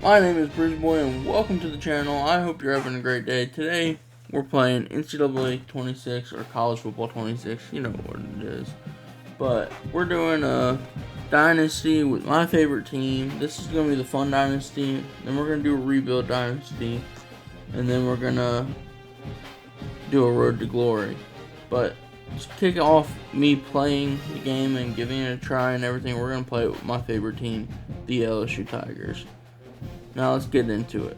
My name is Bridge Boy and welcome to the channel. I hope you're having a great day. Today we're playing NCAA 26 or College Football 26, you know what it is. But we're doing a Dynasty with my favorite team. This is going to be the fun Dynasty. Then we're going to do a rebuild Dynasty. And then we're going to do a Road to Glory. But to kick off me playing the game and giving it a try and everything, we're going to play it with my favorite team, the LSU Tigers. Now let's get into it.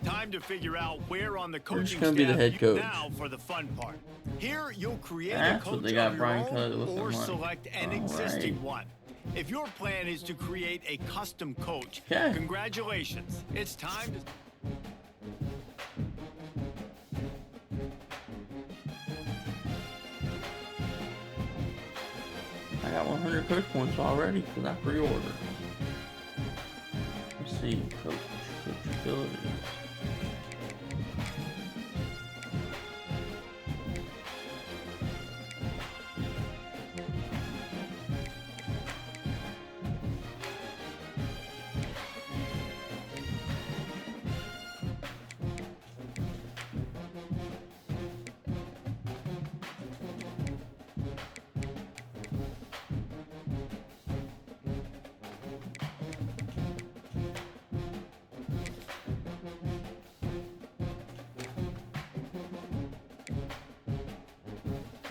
Time to figure out where on the coaching just gonna be the head coach. Now for the fun part. Here you'll create That's a coach what they got of Brian your Kelly own looking or like. select an existing one. If your plan is to create a custom coach, congratulations. It's time to... I got 100 coach points already because I pre-ordered. Let's see, coach abilities.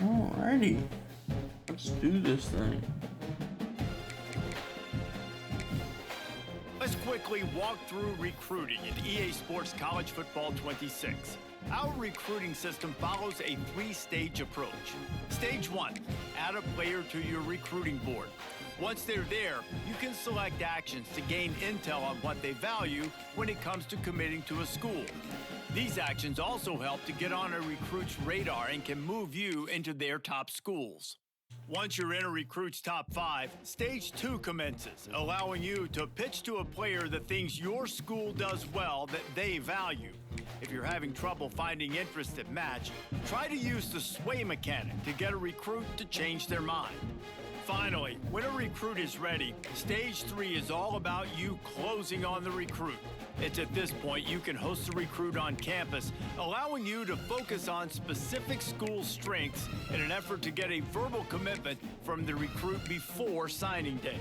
Alrighty, let's do this thing. Let's quickly walk through recruiting in EA Sports College Football 26. Our recruiting system follows a three-stage approach. Stage 1, add a player to your recruiting board. Once they're there, you can select actions to gain intel on what they value when it comes to committing to a school. These actions also help to get on a recruit's radar and can move you into their top schools. Once you're in a recruit's top 5, Stage 2 commences, allowing you to pitch to a player the things your school does well that they value. If you're having trouble finding interests that match, try to use the sway mechanic to get a recruit to change their mind. Finally, when a recruit is ready, Stage 3 is all about you closing on the recruit. It's at this point you can host the recruit on campus, allowing you to focus on specific school strengths in an effort to get a verbal commitment from the recruit before signing day.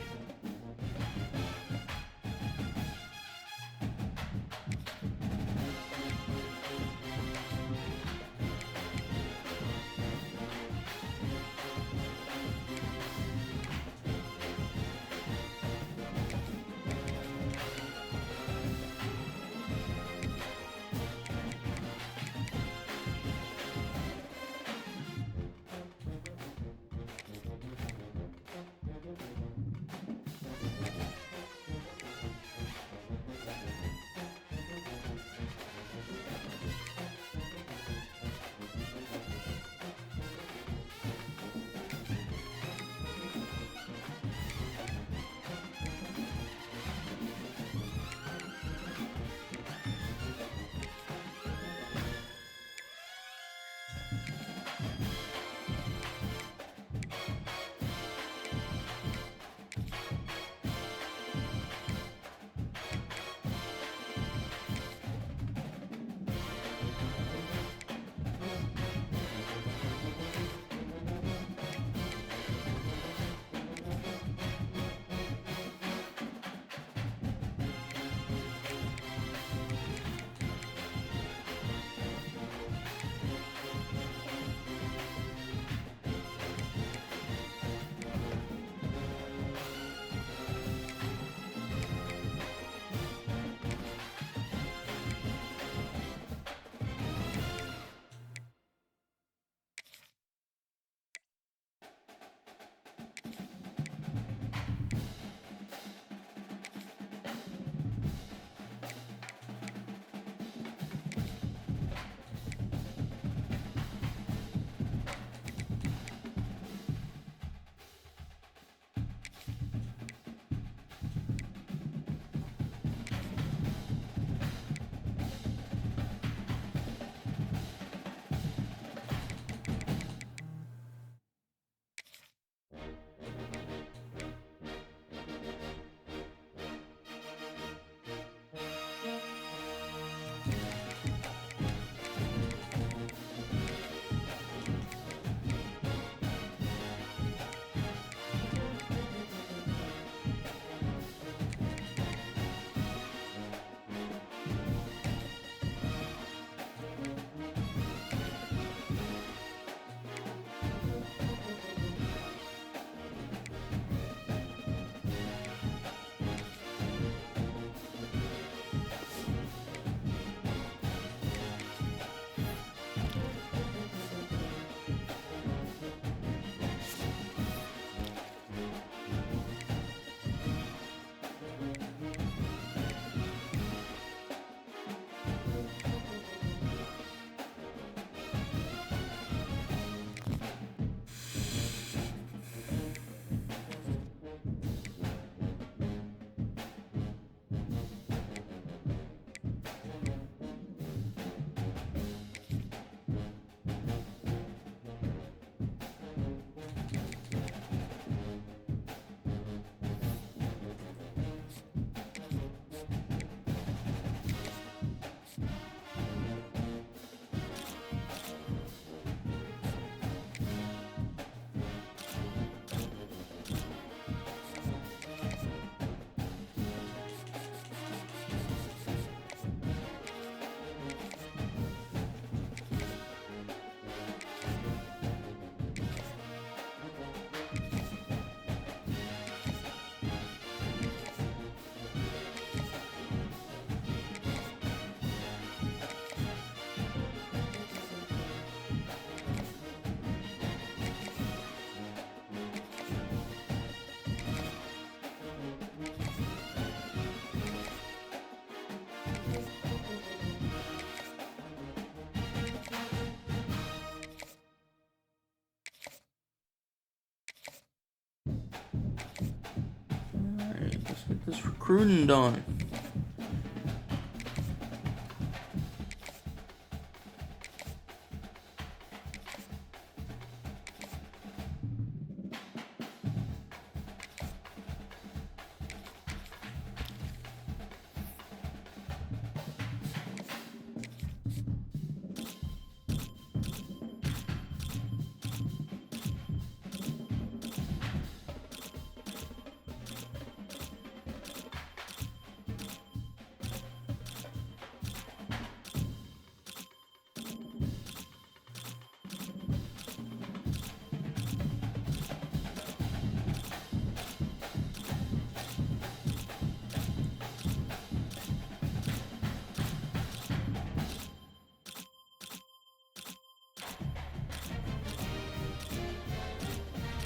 Let's get this recruiting done.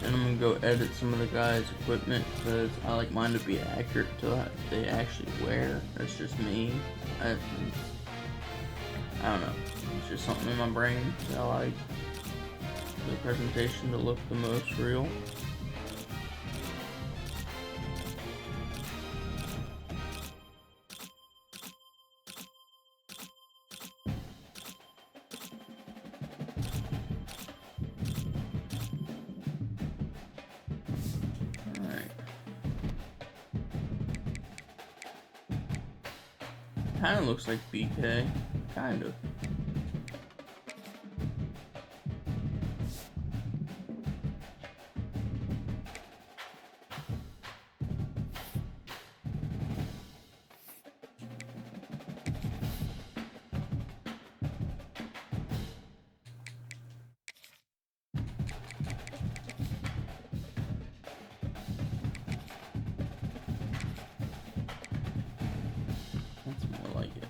And I'm gonna go edit some of the guys' equipment because I like mine to be accurate to what they actually wear. That's just me. I don't know. It's just something in my brain that I like the presentation to look the most real. Kind of looks like BK. Kind of. That's more like it.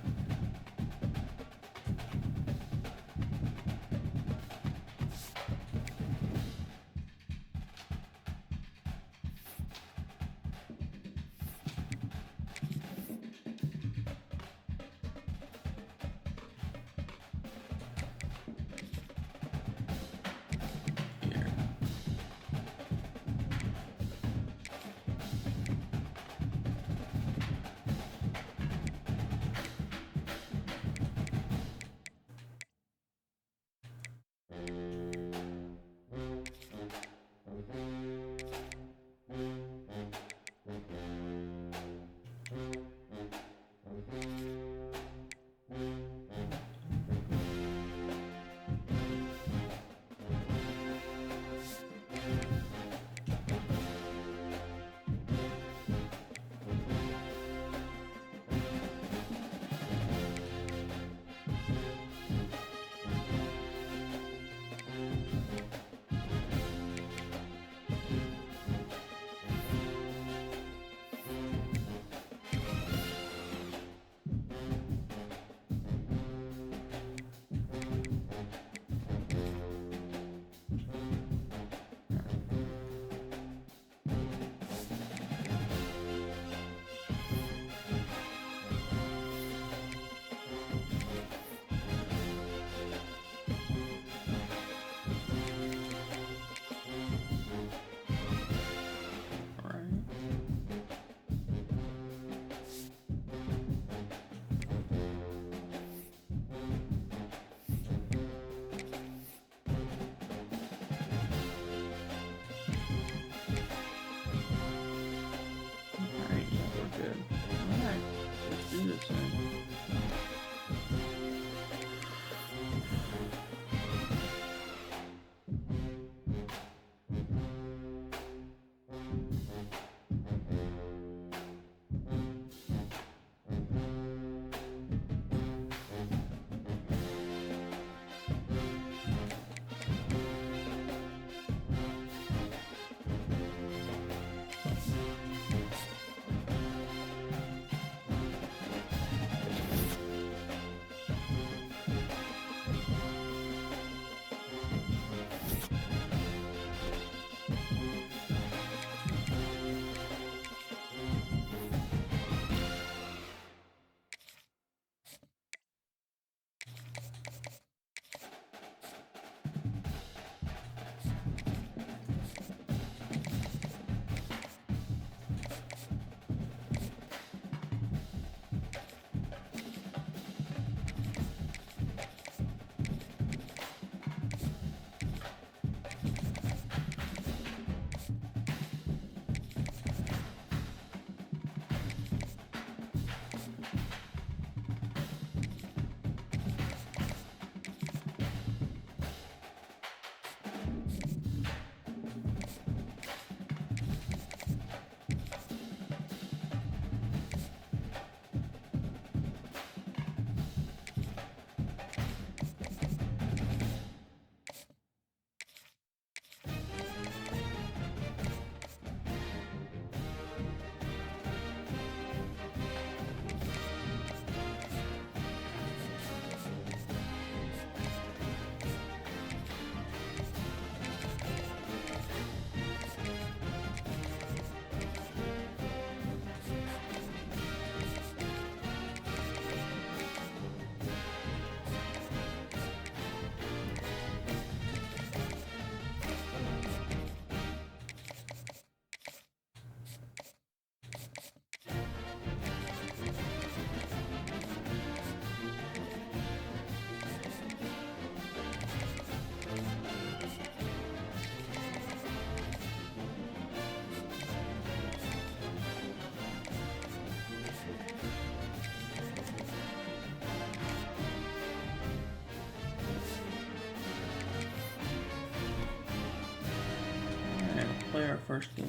our first game.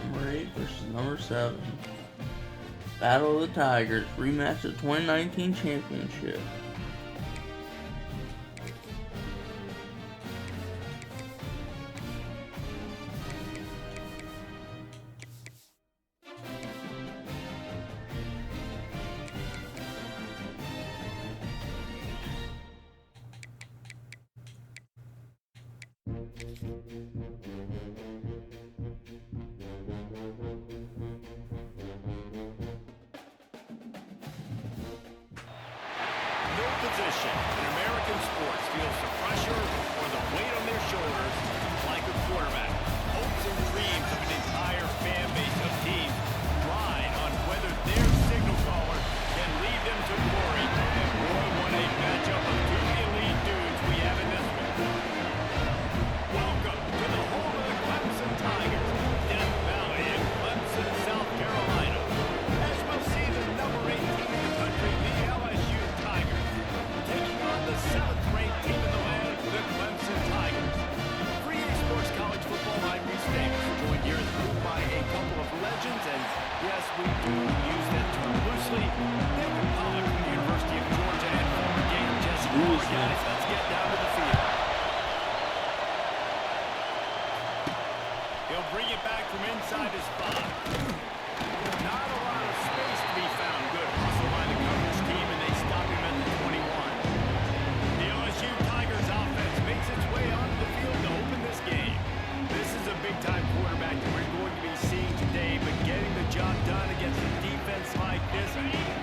Number 8 versus number 7. Battle of the Tigers, rematch of 2019 championship. Position in American sports feels the pressure or the weight on their shoulders like a quarterback. Hopes and dreams of an entire fan base of teams ride on whether their signal caller can lead them to glory. And boy, what a matchup of two elite dudes we have in this one. Welcome to the home of the Clemson Tigers, Death Valley in Clemson, South Carolina. As we'll see the number 8 team in the country, the LSU Tigers, taking on the 7th-ranked team in the land, the Clemson Tigers. For EA Sports College Football, I'm Reese Davis, joined here in the booth by a couple of legends, and yes, we do use that term loosely. David Pollock from the University of Georgia and former Gator Jesse. Guys, let's get down to the field. He'll bring it back from inside his 5. Not a lot of space to be found. Good hustle by the coverage team, and they stop him at the 21. The LSU Tigers offense makes its way onto the field to open this game. This is a big-time quarterback that we're going to be seeing today, but getting the job done against a defense like this,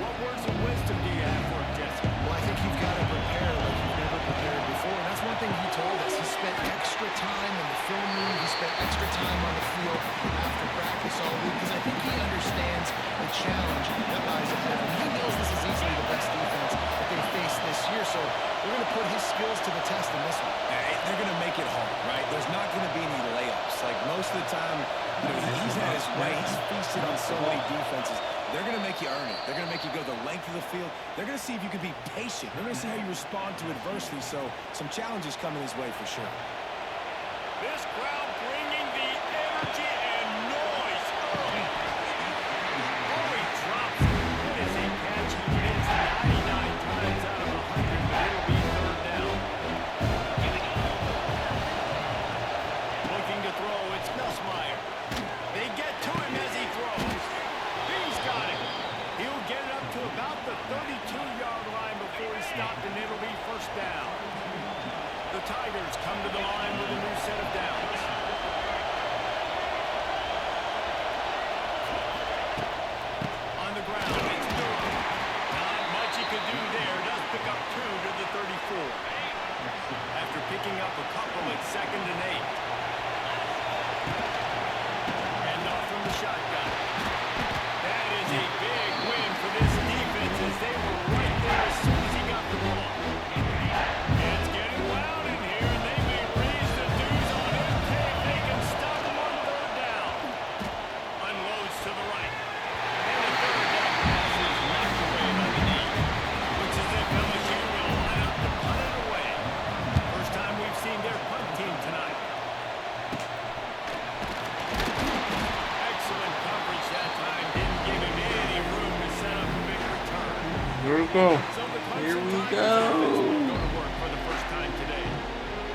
what words of wisdom do you have for him, Jesse? Well, I think you've got to prepare like you've never prepared before, and that's one thing he told us. He spent extra time in the film room. He spent extra time on the field after practice all week, because I think he understands the challenge that lies ahead of him. He knows this is easily the best defense that they face this year, so we're going to put his skills to the test in this one. They're going to make it hard, right? There's not going to be any layups. Like most of the time, he's had his way. He's feasted on so many defenses. They're going to make you earn it. They're going to make you go the length of the field. They're going to see if you can be patient. They're going to see how you respond to adversity. So some challenges coming his way for sure. This crowd bringing the energy and noise early. Oh, he drops it. What is a catch? He hits 99 times out of 100, but it'll be 3rd down. Looking to throw, it's Nussmeier. They get to him as he throws. He's got it. He'll get it up to about the 32-yard line before he's stopped, and it'll be 1st down. The Tigers come to the line with a new set of downs. On the ground, it's Newton. Not much he could do there. Does pick up 2 to the 34. After picking up a couple at 2nd and 8. And off from the shotgun. That is a big win for this defense as they were right there as soon as he got the ball. It's getting loud in here, and they may raise the dues on him if they can stop him on 3rd down. Unloads to the right. And the 3rd down pass is knocked away by the knee. Looks as if LSU will line up to punt it away. First time we've seen their punt team tonight. Excellent coverage that time. Didn't give him any room to set up a big return. Here we go. So the Here we Clemson Tigers go. offense will go to work for the first time today.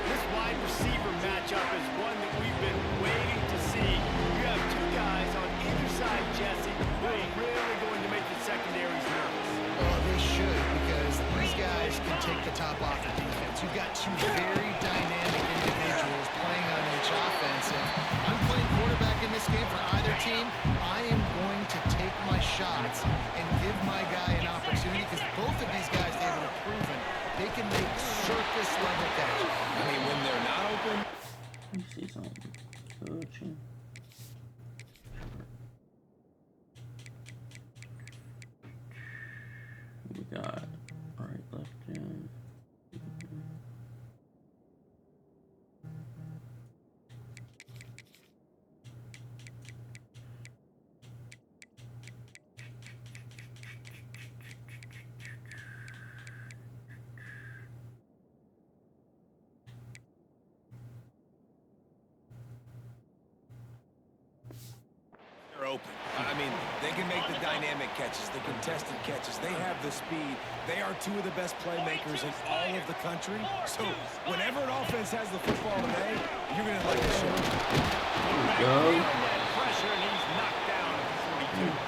This wide receiver matchup is one that we've been waiting to see. You have 2 guys on either side, Jesse, who are really going to make the secondaries nervous. Well, they should, because these guys can take the top off the defense. You've got 2 very dynamic individuals playing on each offense, and I'm playing quarterback in this game for either team. I am going to take my shots and give my guy an opportunity, because both of these guys, David, have proven they can make surface-level catches. I mean, when they're not open, Let me see something. Coaching. We got right, left, in. open. I mean, they can make the dynamic catches, the contested catches. They have the speed. They are two of the best playmakers in all of the country. So whenever an offense has the football today, you're going to like to show it. Go. Pressure, and he's knocked down at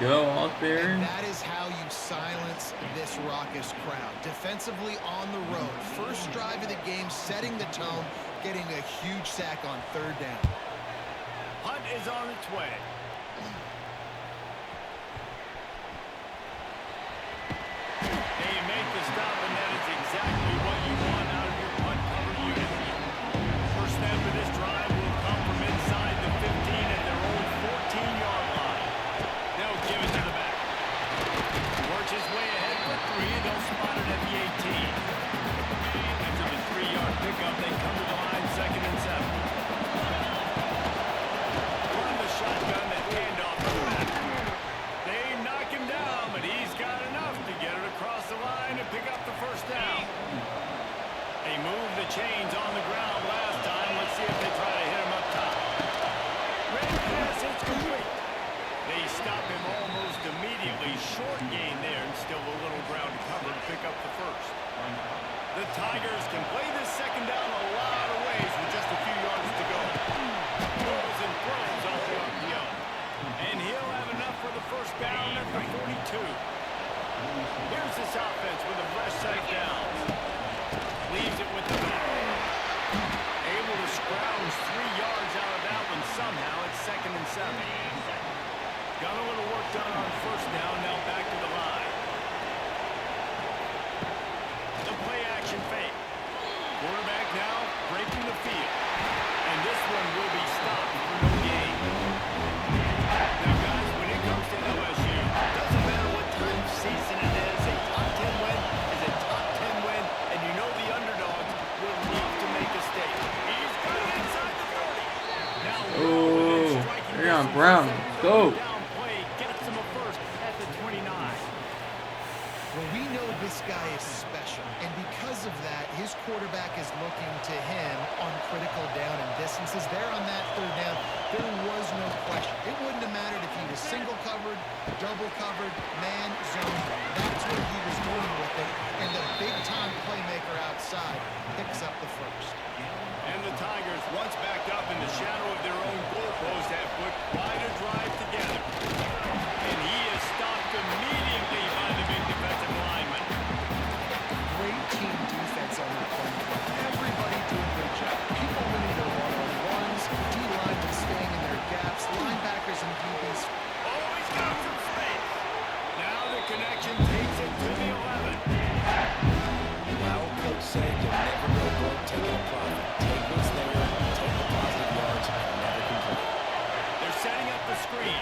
42. Go out there. And that is how you silence this raucous crowd. Defensively on the road. First drive of the game, setting the tone, getting a huge sack on third down. Hunt is on its way. They make the stop, and that is exactly what you want out of your punt cover unit. First snap of this drive will come from inside the 15 at their own 14-yard line. They'll give it to the back. Works his way ahead for 3. They'll spot it at the 18. After the 3-yard pickup, they come to the line, 2nd and 7. Run the shotgun, that handoff to the back. They knock him down, but he's got enough to get it across the line and pick up the first down. They moved the chains on the ground last time. Let's see if they try to hit him up top. Red pass, it's complete. They stop him almost immediately. Short gain there, and still a little ground to cover to pick up the first. The Tigers can play this second down a lot of ways with just a few yards to go. Throws and throws off the RPO. And he'll have enough for the first down at the 42. Here's this offense with a fresh set of downs. Leaves it with the back. Able to scrounge 3 yards out of that one somehow. It's 2nd and 7. Got a little work done on first down. Now back to the line. The play action fake. Quarterback now breaking the field. And this one will be stopped for no gain. Now, guys, when it comes to LSU, doesn't matter what time of season it is, a top 10 win is a top 10 win, and you know the underdogs will need to make a statement. He's got it inside the 30. Now, Oh, they're on Brown. Go. down play gets him a first at the 29. Well, we know this guy is special, and because of that, his quarterback is looking to him on critical down and distances. There on that third down, there was no question. It wouldn't have mattered if he was single covered, double covered, man, zone. That's what he was doing with it, and the big-time playmaker outside picks up the first. And the Tigers, once backed up in the shadow of their own goalpost, have put quite a drive together. And he is stopped immediately by the big defensive lineman. Great team defense on that play. Everybody doing their job. People winning their one-on-ones, D-linemen staying in their gaps, linebackers and DBs. Oh, he's got some space. Now the connection takes it to the 11. My old coach said you'll never go broke taking a profit. Take what's there, take the positive yards, and never complain. They're setting up the screen.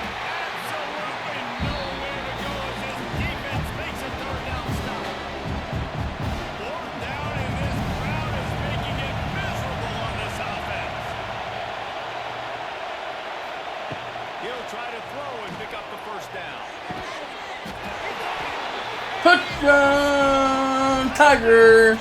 Absolutely nowhere to go as this defense makes a third down stop. Fourth down, and this crowd is making it miserable on this offense. He'll try to throw and pick up the first down. Touchdown, Tigers.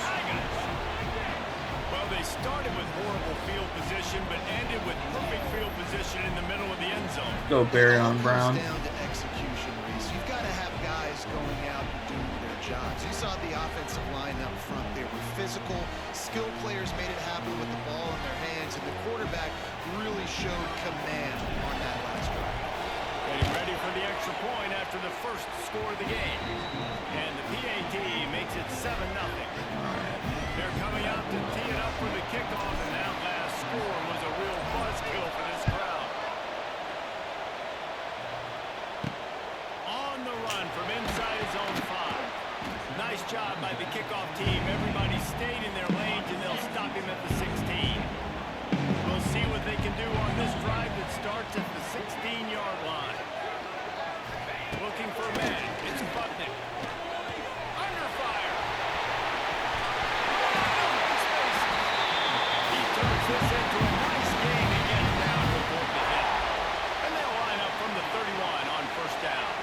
Well, they started with horrible field position, but ended with perfect field position in the middle of the end zone. Go Barry on Brown. It comes down to execution, Reese. You've got to have guys going out and doing their jobs. You saw the offensive line up front. They were physical. Skilled players made it happen with the ball in their hands, and the quarterback really showed command on that last drive. Getting ready for the extra point after the first score of the game. And the PAT makes it 7-0. They're coming out to tee it up for the kickoff, and that last score was a real buzzkill for this crowd. On the run from inside his own 5. Nice job by the kickoff team. Everybody stayed in their lanes, and they'll stop him at the 16. We'll see what they can do on this drive that starts at the 16-yard line. Looking for a man. It's Butnick. Under fire. He turns this into a nice game and gets down before the hit. And they'll line up from the 31 on first down.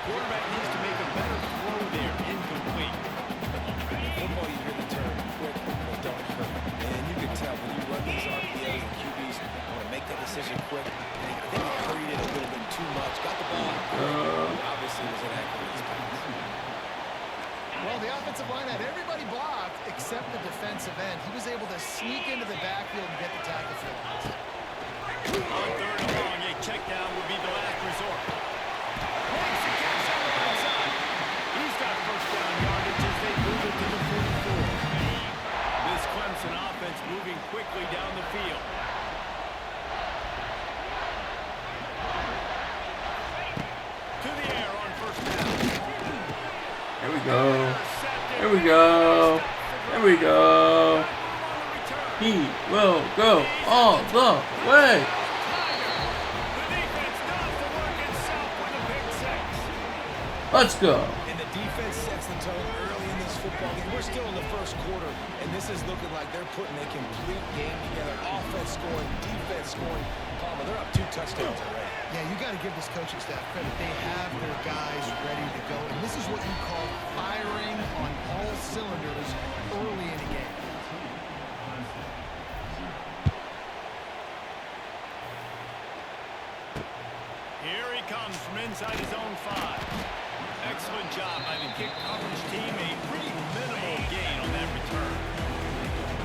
Quarterback needs to make a better throw there. Incomplete. Football, you hear the term quick, but don't hurt. And you can tell except the defensive end, he was able to sneak into the backfield and get the tackle for the loss. On third and long, a check down would be the last resort. Makes the catch on the right side. He's got first down yardage as they move it to the 44. This Clemson offense moving quickly down the field. To the air on first down. There we go. There we go. There we go. He will go all the way. Let's go. And the defense sets the tone early in this football game. We're still in the first quarter, and this is looking like they're putting a complete game together. Offense scoring, defense scoring. Palmer, they're up 2 touchdowns already. Yeah, you got to give this coaching staff credit. They have their guys ready to go, and this is what you call firing on all cylinders early in a game. Here he comes from inside his own 5. Excellent job by the kick coverage team. A pretty minimal gain on that return.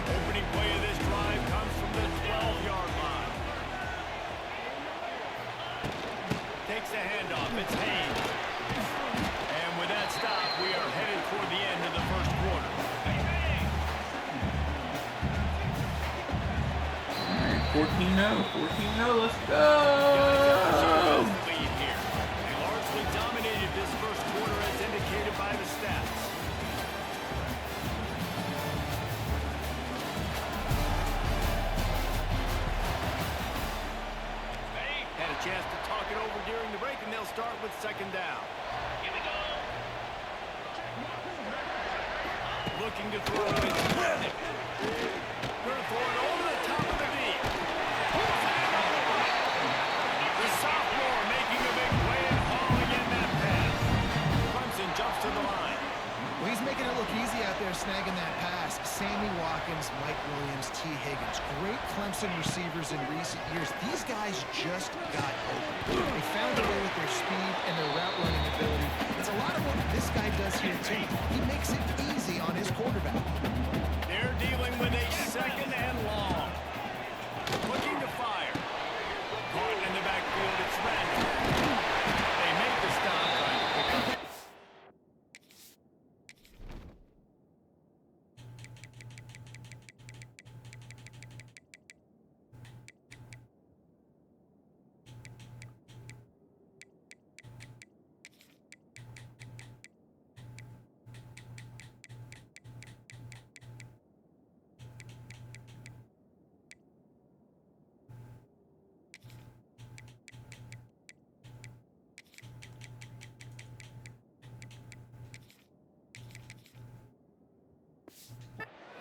Opening play of this drive comes from the 12-yard line. Takes the handoff. It's Haynes. And with that stop, we are headed toward the end of the first quarter. 14-0. 14-0. Let's go. Lead here. They largely dominated this first quarter as indicated by the stats. Had a chance to talk it over during the break, and they'll start with second down. Here we go. Looking to throw it. Going to throw it over the top of the knee. The sophomore making a big play and hauling in that pass. Clemson jumps to the line. Well, he's making it look easy out there snagging that pass. Sammy Watkins, Mike Williams, T. Higgins. Great Clemson receivers in recent years. These guys just got open. They found a way with their speed and their route running ability. It's a lot of what this guy does here, too. He makes it easy on his quarterback. They're dealing with a second and long. Looking to fire. Caught in the backfield, it's Randall. They make the stop, trying to pick up.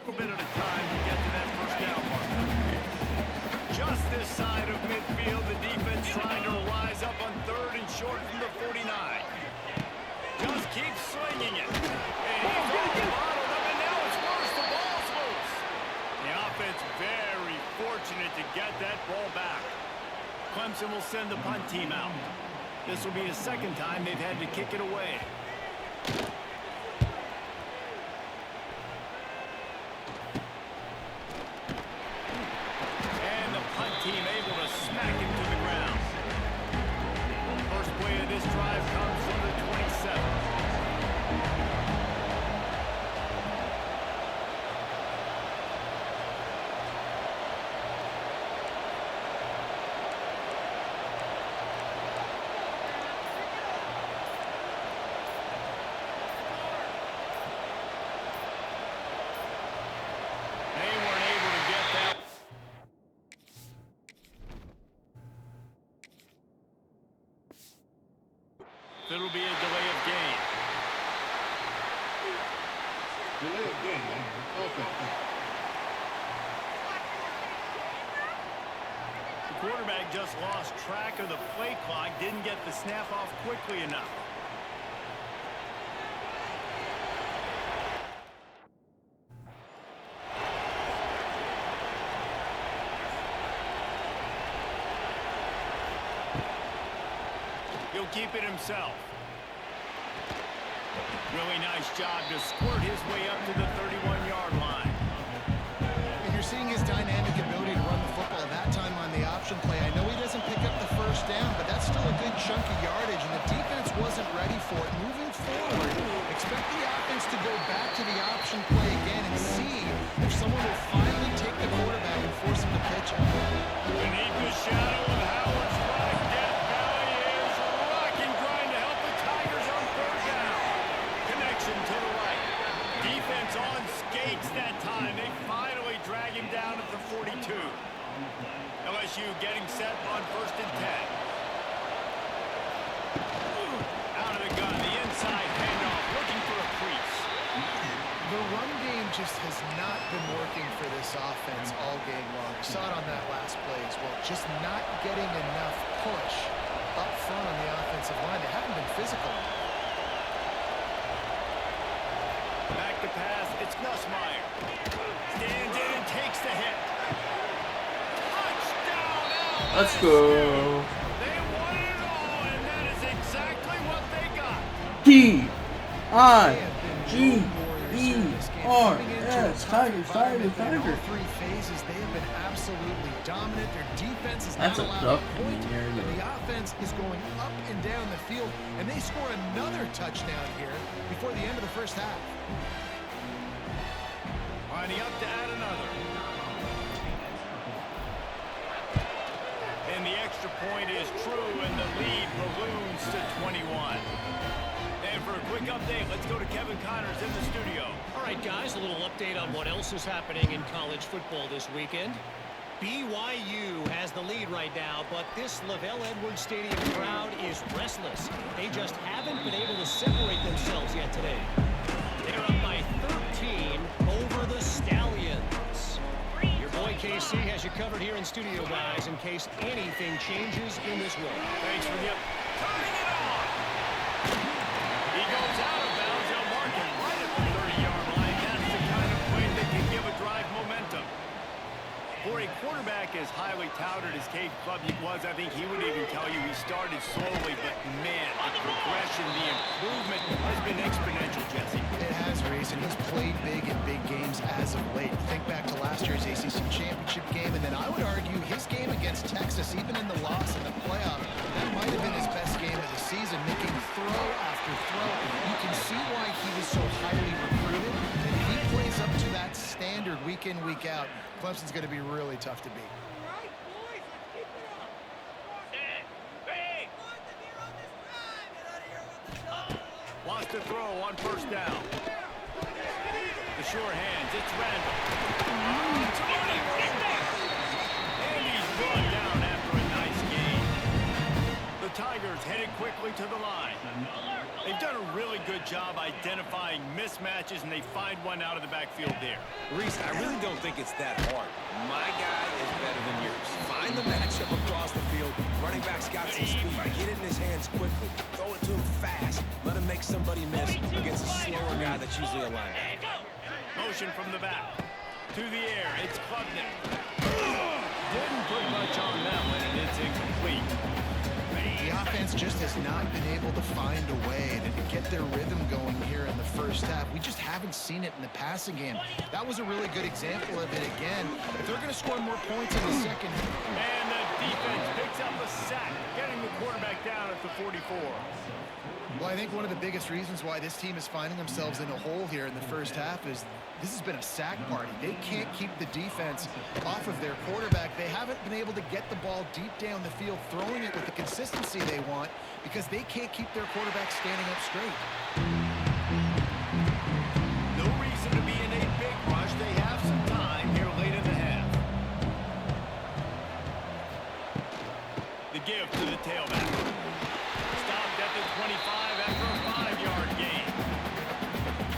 A bit at a time to get to that first down mark. Just this side of midfield, the defense trying to rise up on third and short from the 49. Just keeps slinging it. And he's going to get bottled up, and now it's worse. The ball's loose. The offense very fortunate to get that ball back. Clemson will send the punt team out. This will be the second time they've had to kick it away. Team able to smack him to the ground. First play of this drive comes from the 27. They weren't able to get that. It'll be a delay of game. Delay of game, man. Okay. The quarterback just lost track of the play clock, didn't get the snap off quickly enough. He'll keep it himself. Really nice job to squirt his way up to the 31-yard line. LSU getting set on 1st and 10. Out of the gun, the inside handoff, looking for a crease. The run game just has not been working for this offense all game long. We saw it on that last play as well. Just not getting enough push up front on the offensive line. They haven't been physical. Back to pass, it's Nussmeier. Stands in and takes the hit. Touchdown, LSU! Let's go. They won it all, and that is exactly what they got. T-I-G-E-R-S. Tigers, Tigers, Tigers. Three phases, they have been absolutely dominant. Their defense is That's not a allowed duck a point, in the air, and though. the offense is going up and down the field, and they score another touchdown here before the end of the first half. Lining up to add another. And the extra point is true, and the lead balloons to 21. And for a quick update, let's go to Kevin Connors in the studio. All right, guys, a little update on what else is happening in college football this weekend. BYU has the lead right now, but this LaVell Edwards Stadium crowd is restless. They just haven't been able to separate themselves yet today. They're up by 13 over the Stallions. Your boy KC has you covered here in studio, guys, in case anything changes in this one. Thanks for the up. Turning it on. He goes out of bounds. They'll mark it right at the 30-yard line. That's the kind of play that can give a drive momentum. For a quarterback as highly touted as Cade Klubnik was, I think he would even tell you he started slowly, but man, the progression, the improvement has been exponential, Jesse. It has, Reese, and he's played big in big games as of late. Think back to last year's ACC championship game, and then I would argue his game against Texas, even in the loss in the playoff, that might have been his best game of the season, making throw after throw. You can see why he was so highly recruited, and if he plays up to that standard week in, week out, Clemson's going to be really tough to beat. Wants to throw on 1st down. The sure hands, it's Randall. And he's brought down after a nice gain. The Tigers headed quickly to the line. They've done a really good job identifying mismatches, and they find one out of the backfield there. Reese, I really don't think it's that hard. My guy is better than yours. Find the matchup across the field. Running back's got some speed. Get it in his hands quickly. Throw it to him fast. Let him make somebody miss against a slower guy that's usually a linebacker. Motion from the back. To the air, it's Klubnik. Didn't put much on that one, and it's incomplete. The offense just has not been able to find a way to get their rhythm going here in the first half. We just haven't seen it in the passing game. That was a really good example of it again. If they're going to score more points in the second half. And the defense picks up a sack, getting the quarterback down at the 44. Well, I think one of the biggest reasons why this team is finding themselves in a hole here in the first half is this has been a sack party. They can't keep the defense off of their quarterback. They haven't been able to get the ball deep down the field, throwing it with the consistency they want because they can't keep their quarterback standing up straight. No reason to be in a big rush. They have some time here late in the half. The give to the tailback. Stopped at the 25 after a 5-yard gain.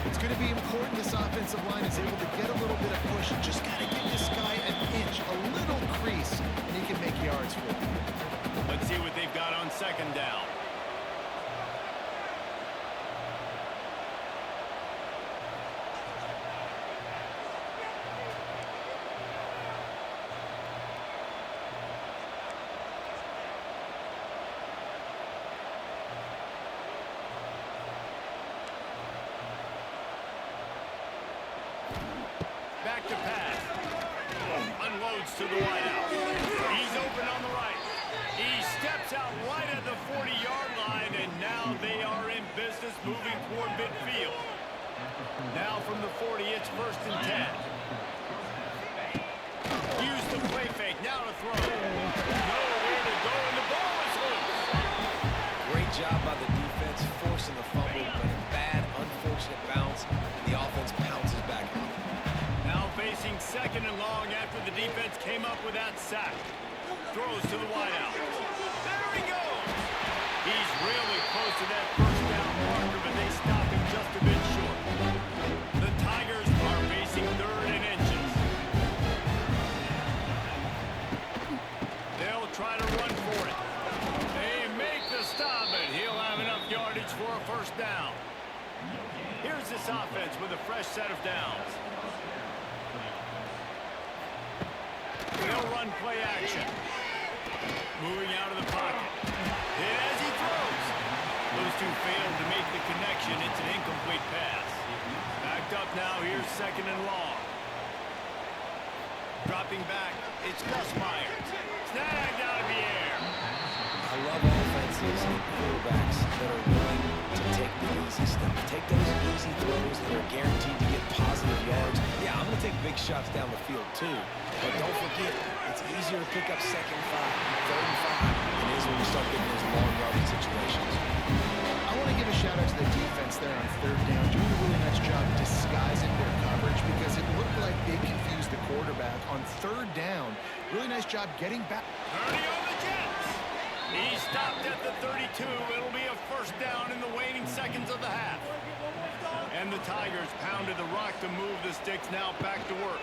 It's going to be important this offensive line is able to get a little bit of push. Just got to give this guy an inch, a little crease, and he can make yards for it. Let's see what they've got on 2nd down. Back to pass. Unloads to the wideout. He's open on the right. He steps out right at the 40-yard line, and now they are in business moving toward midfield. Now from the 40, it's 1st and 10. Use the play fake. Now to throw. Nowhere to go, and the ball is loose. Great job by the defense forcing the fumble, but a bad, unfortunate bounce, and the offense pounces back on it. Now facing 2nd and long after the defense came up with that sack. throws to the wideout. There he goes. He's really close to that first down marker, but they stop him just a bit short. The Tigers are facing 3rd and inches. They'll try to run for it. They make the stop, and he'll have enough yardage for a first down. Here's this offense with a fresh set of downs. They'll run play action. Moving out of the pocket. As he throws. Those two failed to make the connection. It's an incomplete pass. Backed up now. Here's 2nd and long. Dropping back. It's Gus Myers. Snagged out of the air. I love offenses and quarterbacks that are willing to take the easy stuff. Take those easy throws that are guaranteed to get positive yards. Yeah, I'm going to take big shots down the field too. But don't forget, it's easier to pick up 2nd and 5, 3rd and 5 than it is when you start getting those long yardage situations. I want to give a shout out to the defense there on 3rd down. Doing a really nice job disguising their coverage because it looked like they confused the quarterback on 3rd down. Really nice job getting back. Purdy on the Jets. He stopped at the 32. It'll be a first down in the waning seconds of the half. And the Tigers pounded the rock to move the sticks. Now back to work.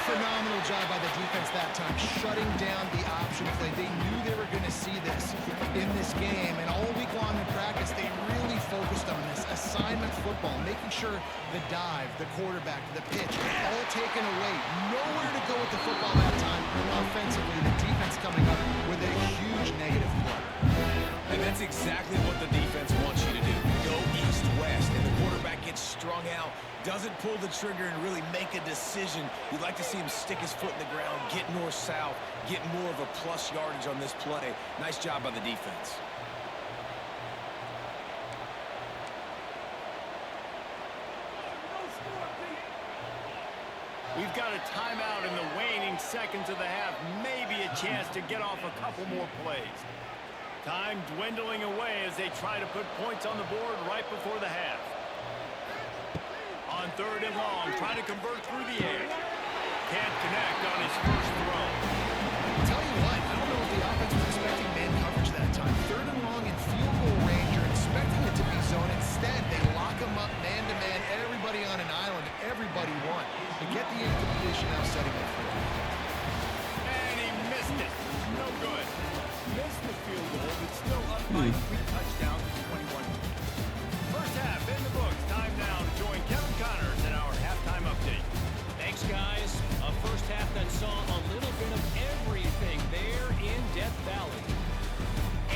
Phenomenal job by the defense that time, shutting down the option play. They knew they were going to see this in this game, and all week long in practice, they really focused on this assignment football, making sure the dive, the quarterback, the pitch, all taken away. Nowhere to go with the football that time. Offensively, the defense coming up with a huge negative play. And that's exactly what the defense wants you to do. Go east-west, and the quarterback gets strung out, doesn't pull the trigger and really make a decision. You'd like to see him stick his foot in the ground, get north-south, get more of a plus yardage on this play. Nice job by the defense. We've got a timeout in the waning seconds of the half. Maybe a chance to get off a couple more plays. Time dwindling away as they try to put points on the board right before the half. On 3rd and long, trying to convert through the air. Can't connect on his first throw. Tell you what, I don't know if the offense was expecting man coverage that time. 3rd and long in field goal range. You're expecting it to be zone. Instead, they lock him up man-to-man. Everybody on an island. Everybody won. They get the incompletion now setting up for him. And he missed it. No good. Missed the field goal, but still up by 3 touchdowns to 21. First half in the books. Time now to join Kevin Connors in our halftime update. Thanks, guys. A first half that saw a little bit of everything there in Death Valley.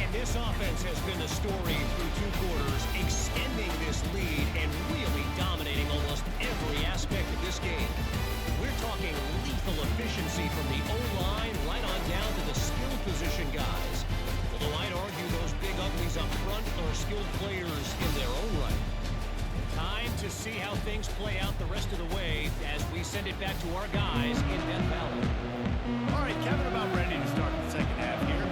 And this offense has been the story through 2 quarters, extending this lead and really dominating almost every aspect of this game. We're talking lethal efficiency from the O-line right on down to the skill position guys. Although I'd argue those big uglies up front are skilled players in their own right. Time to see how things play out the rest of the way as we send it back to our guys in Death Valley. All right, Kevin, about ready to start the second half here.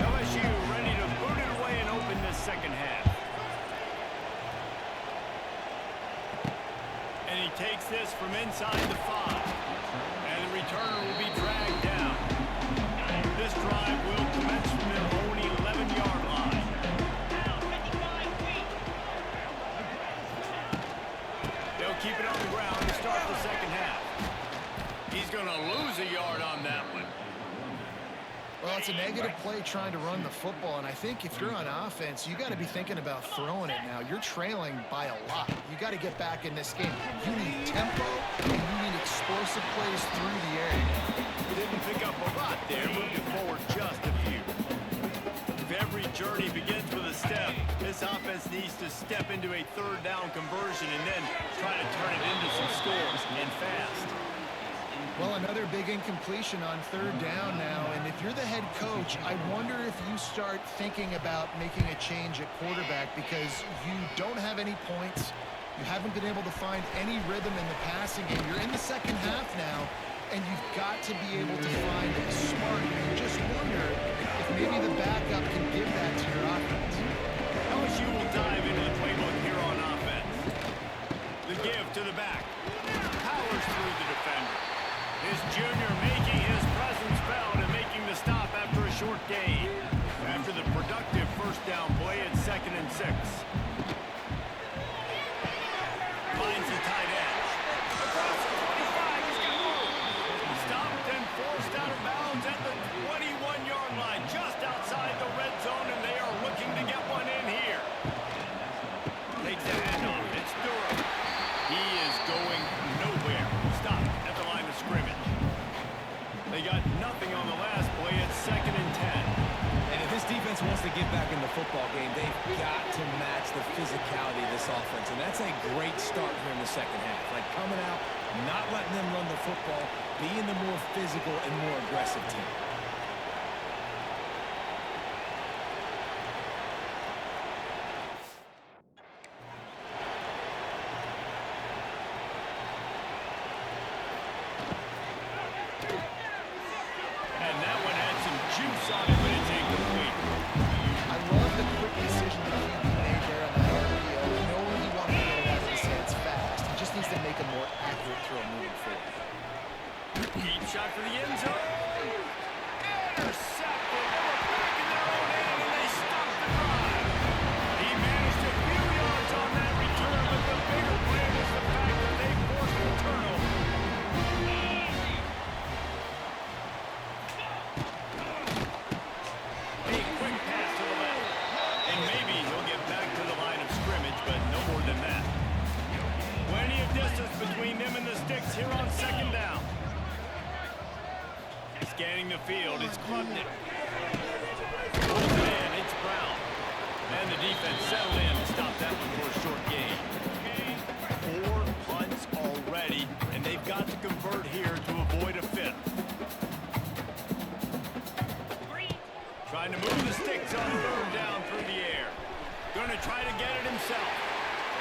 LSU ready to boot it away and open this second half. And he takes this from inside the 5. And the returner will be dragged down. This drive will commence from their own 11-yard line. They'll keep it on the ground to start the second half. He's going to lose a yard on that one. Well, it's a negative play trying to run the football, and I think if you're on offense, you got to be thinking about throwing it now. You're trailing by a lot. You got to get back in this game. You need tempo, and you need explosive plays through the air. He didn't pick up a lot there, moving forward just a few. If every journey begins with a step, this offense needs to step into a 3rd down conversion and then try to turn it into some scores, and fast. Well, another big incompletion on 3rd down now, and if you're the head coach, I wonder if you start thinking about making a change at quarterback because you don't have any points. You haven't been able to find any rhythm in the passing game. You're in the second half now, and you've got to be able to find a spark. You just wonder if maybe the backup can give that to your offense. LSU will dive into the playbook here on offense. The give to the back. Powers through the defender. His junior making his presence felt and making the stop after a short gain. After the productive first down play at 2nd and 6. Finds the tight end. Across the 25, he's got room. Stopped and forced out of bounds at the 21-yard line, just outside the red zone, and they are looking to get one in here. Takes the handoff. It's Durham. He is going nowhere. Stopped at the line of scrimmage. They got nothing on the last play at 2nd and 10. And if this defense wants to get back in the football game, they've got to match the physicality of this offense. And that's a great start here in the second half. Like coming out, not letting them run the football, being the more physical and more aggressive team. And that one had some juice on it, but it's incomplete. I love the quick decision that he made there on that RPO. Knowing he wanted to get it out of his hands fast. He just needs to make a more accurate throw moving forward. Deep shot for the end zone. Intercepted. They were back in their own end, and they stopped the drive. He managed a few yards on that return, but the bigger plan is the fact that they forced the turnover. A quick pass to the left. And maybe he'll get back to the line of scrimmage, but no more than that. Plenty of distance between them and the sticks here on 2nd down. Scanning the field, it's Klubnik. Pulls it in, it's Brown. And the defense settled in to stop that one for a short gain. 4 punts already, and they've got to convert here to avoid a 5th. Trying to move the sticks on 3rd down through the air. Gonna try to get it himself.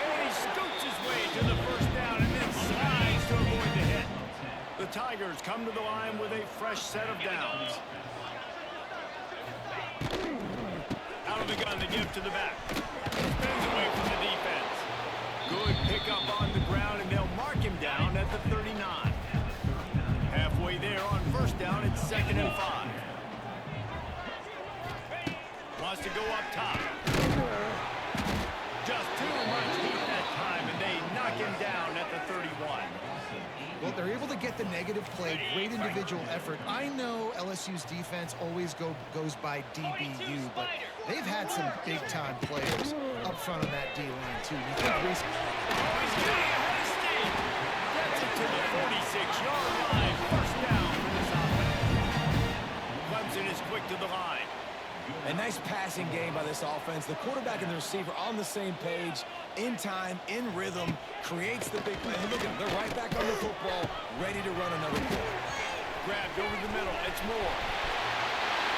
And he scoots his way to the 1st down and then slides to avoid the hit. The Tigers come to the line with a fresh set of downs. Out of the gun to give to the back. Spins away from the defense. Good pickup on the ground, and they'll mark him down at the 39. Halfway there on 1st down, it's 2nd and 5. Wants to go up top. Just too much heat that time, and they knock him down at the 31. Well, they're able to get the negative play, great individual effort. I know LSU's defense always goes by DBU, but they've had some big-time players up front on that D-line, too. You think recently... Oh, he's getting ahead of steam. Gets it to the 46-yard line. 1st down for this offense. Clemson is quick to the line. A nice passing game by this offense. The quarterback and the receiver on the same page, in time, in rhythm, creates the big play. And look at them, they're right back on the football, ready to run another play. Grabbed over the middle. It's Moore.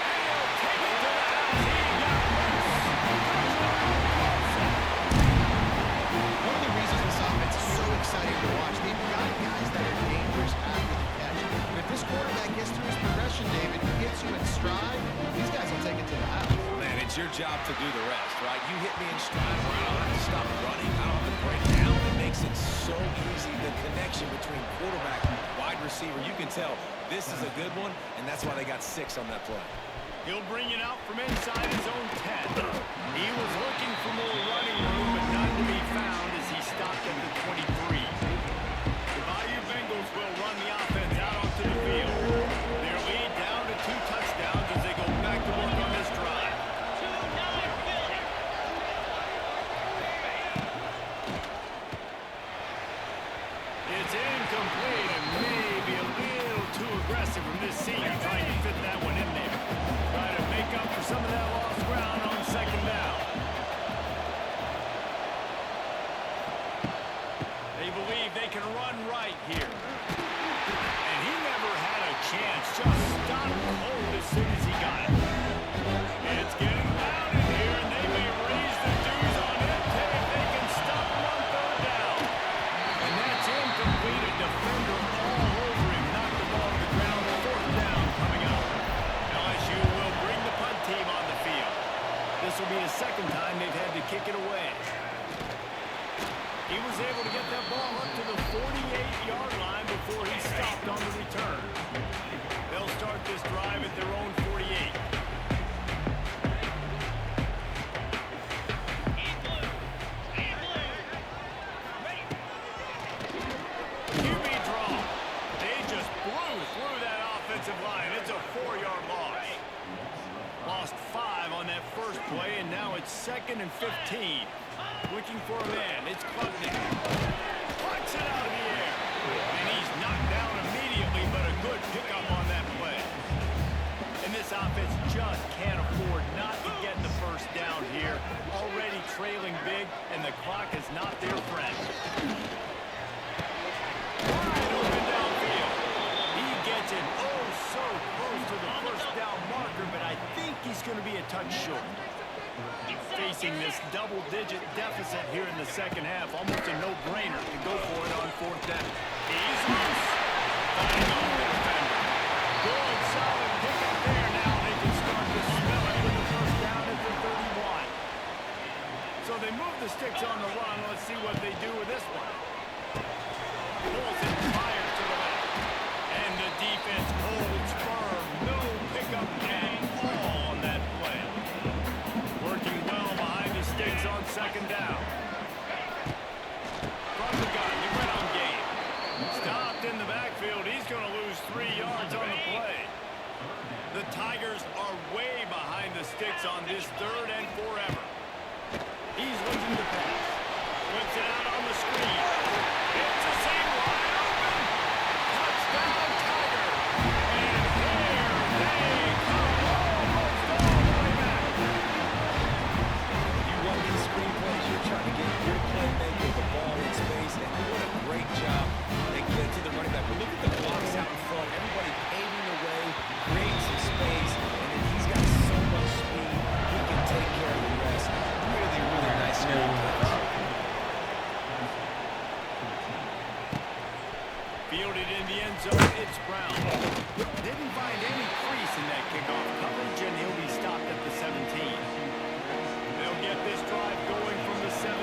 And he'll take it to the house. He got One of the reasons this offense is so exciting to watch, they've got guys that are dangerous after the catch. But if this quarterback gets through his progression, David, gets you in stride, these guys will take it to the house. Man, it's your job to do the rest, right? You hit me in stride where I don't have to stop running. I don't have to break down. It makes it so easy. The connection between quarterback and wide receiver, you can tell this is a good one, and that's why they got 6 on that play. He'll bring it out from inside his own 10. He was looking for more running room, but none to be found as he stopped at the 23. The Bayou Bengals will run the offense out onto the field. Their lead down to 2 touchdowns as they go back to work on this drive. It's incomplete and maybe a little too aggressive from this senior trying to fit that one in there. Try to make up for some of that lost ground on 2nd down. They believe they can run right here. And he never had a chance. Just stopped cold as soon as he got it. It's getting loud in here, and they may raise the dues on him if they can stop him on 3rd down. And that's incomplete. A defender all over him. Knocked the ball to the ground. 4th down coming up. LSU will bring the punt team on the field. This will be the 2nd time they've had to kick it away. He was able to get that ball up to the 48-yard line before he stopped on the return. 2nd and 15. Looking for a man. It's Klubnik. Puts it out of the air. And he's knocked down immediately, but a good pickup on that play. And this offense just can't afford not to get the first down here. Already trailing big, and the clock is not their friend. Wide open downfield. He gets it so close to the first down marker, but I think he's going to be a touch short. Facing this double-digit deficit here in the second half, almost a no-brainer to go for it on 4th down. He's loose. Fighting off the defender. Good, solid pickup there. Now they can start to smell it with the first down at the 31. So they move the sticks on the run. Let's see what they do with this one. Pulls it, fires to the left. And the defense holds firm. No pickup at all on that play. Working well behind the sticks on 2nd down. From the gun, he went on game. Stopped in the backfield. He's going to lose 3 yards on the play. The Tigers are way behind the sticks on this 3rd and forever. He's looking to pass. Puts it out on the screen. It's a seam wide open. Touchdown, Tiger. And here they come. Almost all the way back. You want these screen plays, you're trying to get your playmaker the ball in space, and what a great job they get to the running back. But look at the blocks out in front. Everybody paving the way, creating some space, and then he's got so much speed, he can take care of the rest. Really, really nice screen plays. Fielded in the end zone, it's Brown. Didn't find any crease in that kickoff coverage, and he'll be stopped at the 17. They'll get this drive going from the 17.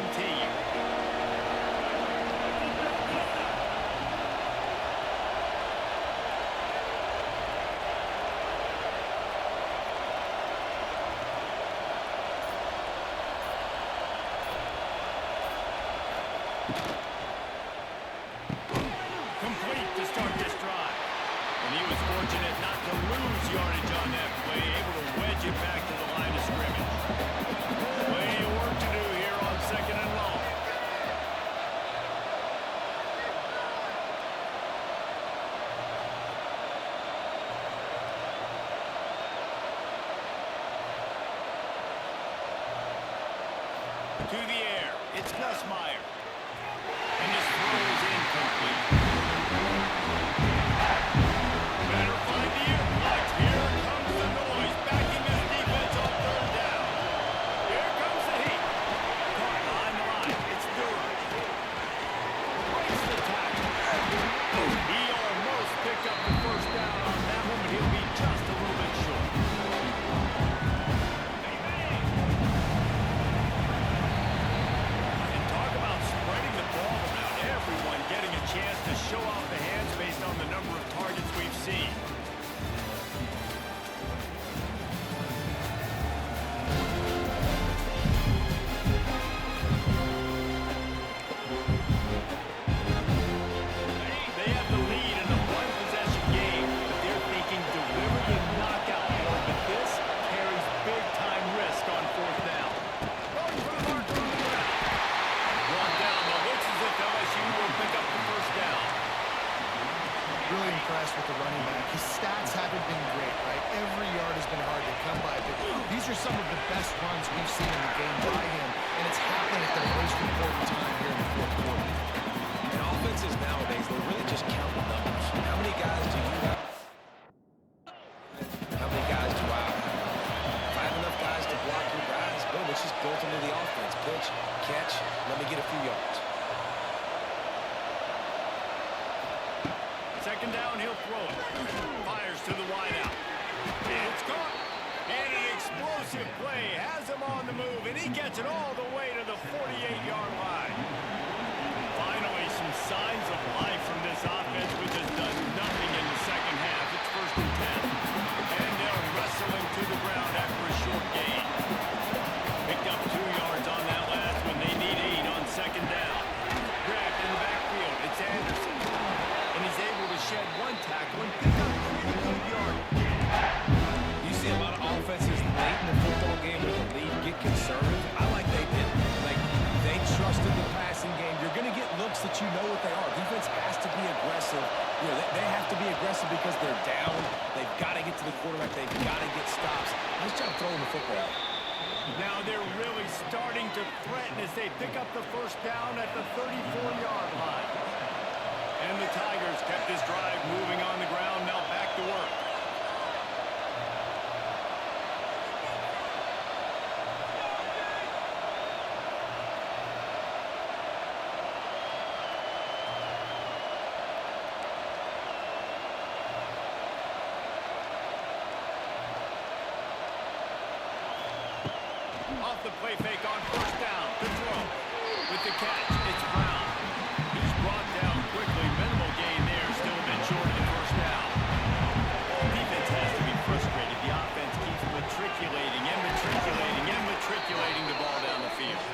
Complete to start this drive. And he was fortunate not to lose yardage on that play, able to wedge it back to the line of scrimmage. Plenty of work to do here on 2nd and long. To the air, it's Gus Meyer. And this throw is incomplete. Better find the earplugs. Here comes the noise, backing his defense on 3rd down. Here comes the heat. Caught behind the line. It's Durham. Breaks the tackle. He almost picked up the first down on that one, but he'll be just a little bit short. And talk about spreading the ball around. Everyone getting a chance to show off the hands based on the number of targets we've seen. They have the lead in a one-possession game, but they're thinking deliver the knockout blow, but this carries big-time risk on 4th down. Going for the marker on the ground. One down. Now looks as if LSU will pick up the first down. Really impressed with the running back. His stats haven't been great, right? Every yard has been hard to come by, but these are some of the best runs we've seen in the game by him, and it's happening at the most important time here in the 4th quarter. And offenses nowadays, they really just count the numbers. How many guys do you have? How many guys do I have? If I have enough guys to block your guys, boom, it's just built into the offense. Pitch, catch, let me get a few yards. 2nd down, he'll throw it. Fires to the wideout. It's caught. And an explosive play has him on the move, and he gets it all the way to the 48-yard line. Finally, some signs of life from this offense, which has done nothing in the second half. It's 1st and 10. And they'll wrestle him to the ground after a short gain. Picked up 2 yards on that last one. They need 8 on 2nd down. Grabbed in the backfield. It's Anderson. And he's able to shed 1 tackle and pick up 3 good yards. You see a lot of offenses late in the football game with the lead get conservative you know what they are. Defense has to be aggressive. You know, they have to be aggressive because they're down. They've got to get to the quarterback. They've got to get stops. Nice job throwing the football. Now they're really starting to threaten as they pick up the first down at the 34-yard line. And the Tigers kept this drive moving on the ground. Now back to work. Off the play fake on first down. The throw. With the catch, it's Brown. He's brought down quickly. Minimal gain there. Still a bit short of the first down. Defense has to be frustrated. The offense keeps matriculating the ball down the field.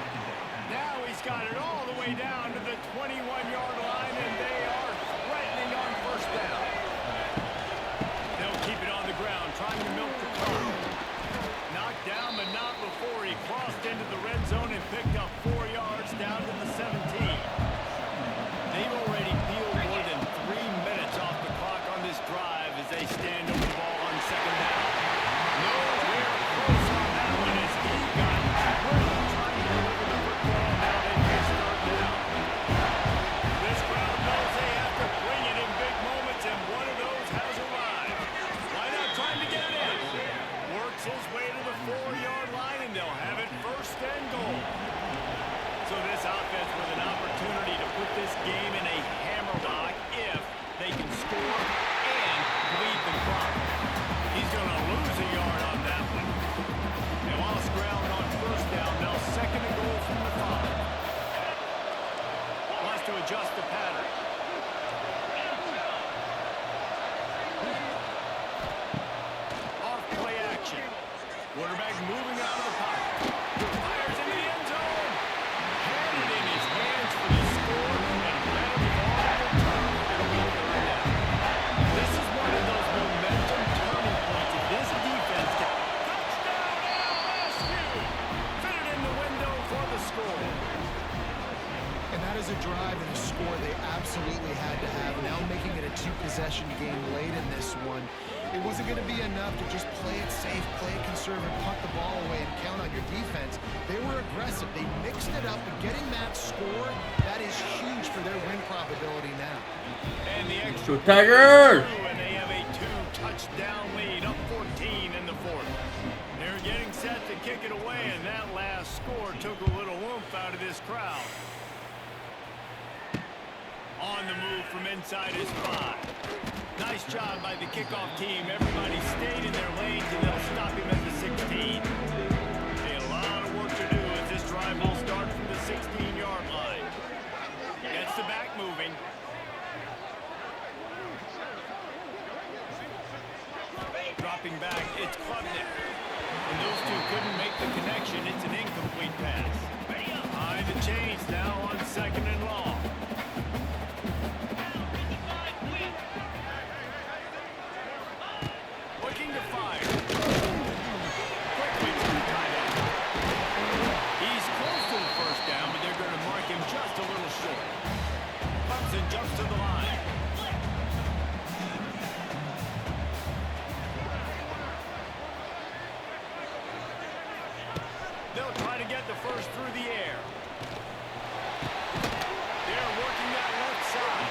Now he's got it all the way down to the 21-yard line, and they are threatening on first down. They'll keep it on the ground, trying to milk the clock. Knocked down, but not before he crossed into the red zone and picked up 4 yards down to the 17. They've already peeled more than 3 minutes off the clock on this drive as they stand over the ball on second down. Nowhere close on that one as he got drilled trying to deliver the football. Now they face third down. This crowd knows they have to bring it in big moments, and one of those has arrived. Why not trying to get it in? Works his way to the 4-yard line, and they'll have it first and goal. So this offense with an opportunity to put this game in a hammerlock if they can score and bleed the clock. He's going to lose a yard on that one. They lost ground on first down. Now second and goal from the 5. Wants to adjust the pattern. Off play action. Quarterback moving out of the pocket. Fires into the end zone. Had it in his hands for the score and ran the ball to return. It'll be third down. This is one of those momentum turning points. If this defense can... Touchdown LSU! Fit it in the window for the score. And that is a drive and a score they absolutely had to have. Now making it a 2-possession game late in this one. It wasn't going to be enough to just play it safe, play it conservative, punt the ball away, and count on your defense. They were aggressive. They mixed it up, but getting that score, that is huge for their win probability now. And the extra Tigers! And they have a 2-touchdown lead, up 14 in the 4th. They're getting set to kick it away, and that last score took a little oomph out of this crowd. On the move from inside his 5. Nice job by the kickoff team. Everybody stayed in their lanes, and they'll stop him at the 16. A lot of work to do as this drive will start from the 16-yard line. Gets the back moving. Dropping back, it's Klubnik. And those two couldn't make the connection. It's an incomplete pass. Behind the chains now on second and long. Looking to fire. Quickly to the tight end. He's close to the first down, but they're going to mark him just a little short. Bumps and jumps to the line. They'll try to get the first through the air. They're working that left side.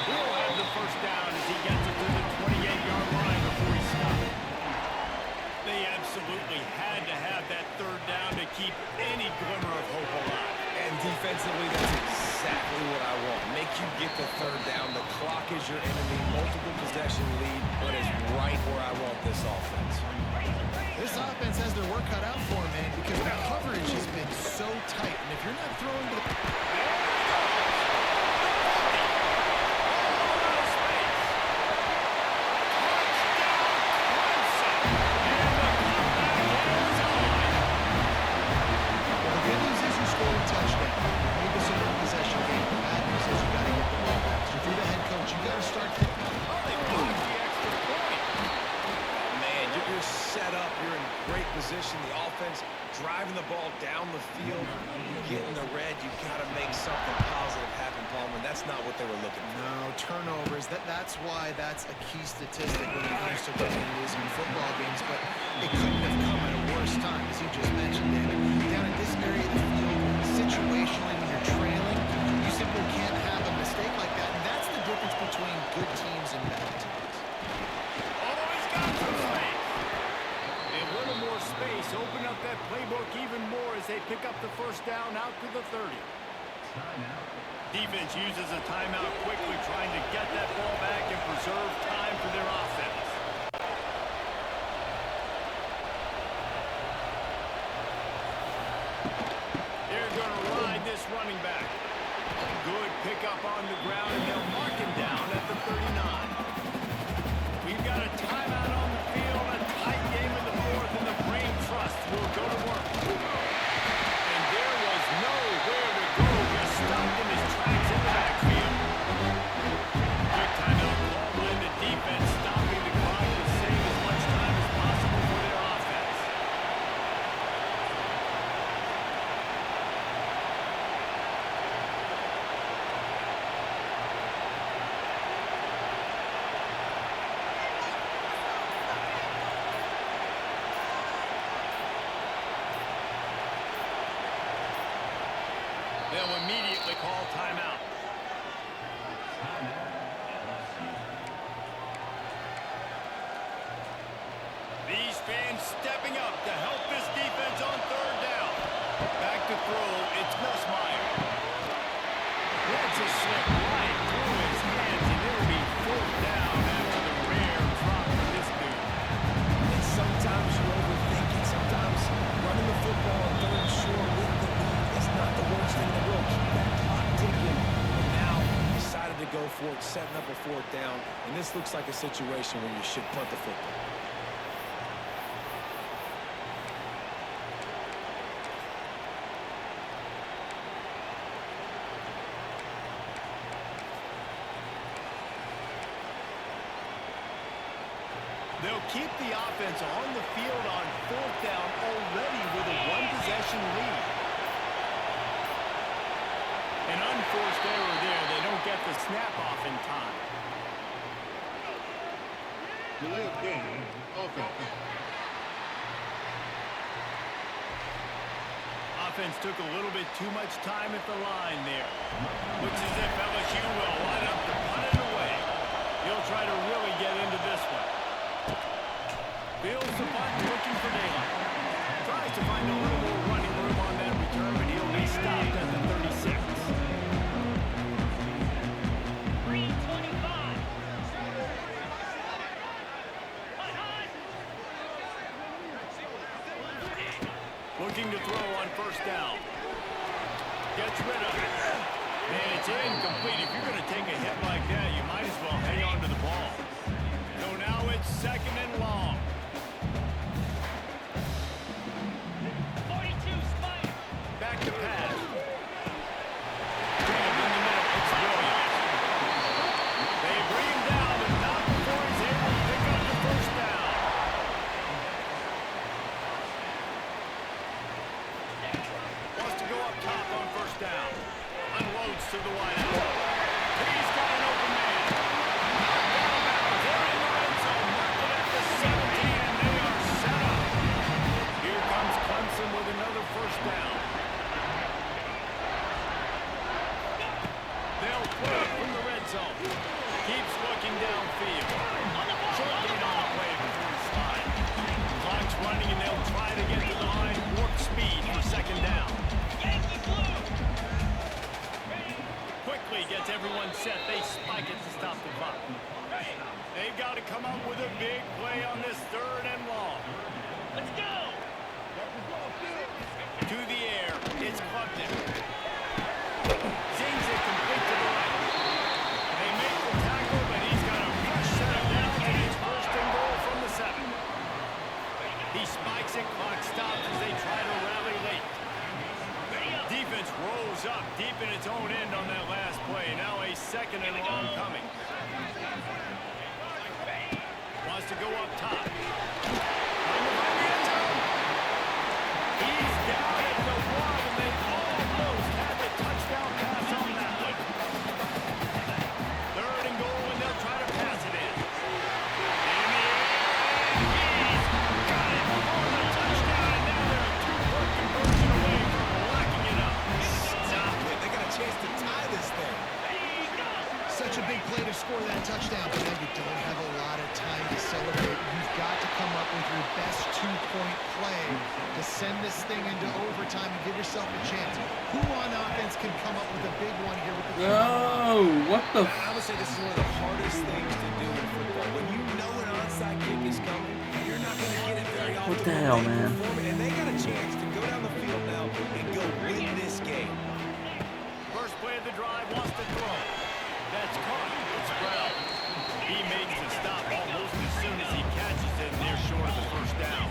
He'll have the first down as he gets it to the 28-yard line before he stops. They absolutely had to have that third down to keep any glimmer of hope alive. And defensively, that's exactly what I want. Make you get the third down. The clock is your enemy. Multiple possession lead, but it's right where I want this offense. This offense has their work cut out for them, man, because the coverage has been so tight. And if you're not throwing to the... Position, the offense driving the ball down the field. You get in the red, you've got to make something positive happen, Palmer. That's that's not what they were looking for. No, turnovers, that's why that's a key statistic when it comes to winning and losing football games, but it couldn't have come at a worse time, as you just mentioned, David. Down in this area of the field, situationally when you're trailing, you simply can't have a mistake like that, and that's the difference between good teams and bad teams. Oh, he's got some space. And a little more space, open up that playbook even more as they pick up the first down out to the 30. Defense uses a timeout quickly, trying to get that ball back and preserve time for their offense. They're going to ride this running back. Good pickup on the ground, and they'll mark him down at the 39. We've got a timeout on the field, a tight game in the fourth, and the brain trust will go to work. And there was nowhere to go, just stopped in his tracks in the backfield. Quick timeout call by the defense, stopping the clock to save as much time as possible for their offense. They'll immediately call timeout. These fans stepping up to help this defense on third down. Back to throw, it's Nussmeier. Lets it slip right through his hands, and it'll be fourth down after the rare drop from this dude. And sometimes you overthink it. Sometimes running the football on third and short with the lead is not the worst thing in the world. Keep that clock ticking. And now decided to go for it, setting up a fourth down. And this looks like a situation where you should punt the football. They'll keep the offense on the field on fourth down already with a one-possession lead. An unforced error there. They don't get the snap off in time. Delay of game. Offense. Offense took a little bit too much time at the line there. Looks as if LSU will line up to punt it away. He'll try to really get into this one. Builds the punt, looking for daylight. Tries to find a little more running room on that return, but he'll be stopped at the 36. 3:25. Looking to throw on first down. Gets rid of it. And it's incomplete. If you're going to take a hit like that, you might as well hang on to the ball. So now it's second and long. 42 Spike. Back to pass. Bring him in the middle. It's Williams. They bring him down, but not before he's able to pick up the first down. Wants to go up top on first down. Unloads to the wideout. He's got an open man. Knocked out of bounds. They're in the red zone. Marking at the 17, and they are set up. Here comes Clemson with another first down. They'll play from the red zone. Keeps looking downfield. Short lead on the play before the slide. Clock's running, and they'll try to get to the line. Warp speed for second down. Yankee blue. Quickly gets everyone set. They spike it to stop the clock. They've got to come up with a big play on this third and long. Let's go. To the air. It's Clumpton. Zings it complete to the right. They make the tackle, but he's got a fresh set of downs, and it's first and goal from the 7. He spikes it. Clock stops as they try to rally late. Defense rolls up deep in its own end on that last play. Now a second and long coming. Wants to go up top. He's down at the 1, and they almost had the touchdown pass on that one. Such a big play to score that touchdown, but now you don't have a lot of time to celebrate. You've got to come up with your best two-point play to send this thing into overtime and give yourself a chance. Who on offense can come up with a big one here with the Oh, what the? I would say this is one of the hardest things to do in football. When you know an onside kick is coming, you're not going to get it very often. What the hell, man? And they got a chance to go down the field now and go win this game. First play of the drive wants to throw. That's caught. It's Brown. He makes the stop almost as soon as he catches it, and they're short of the first down.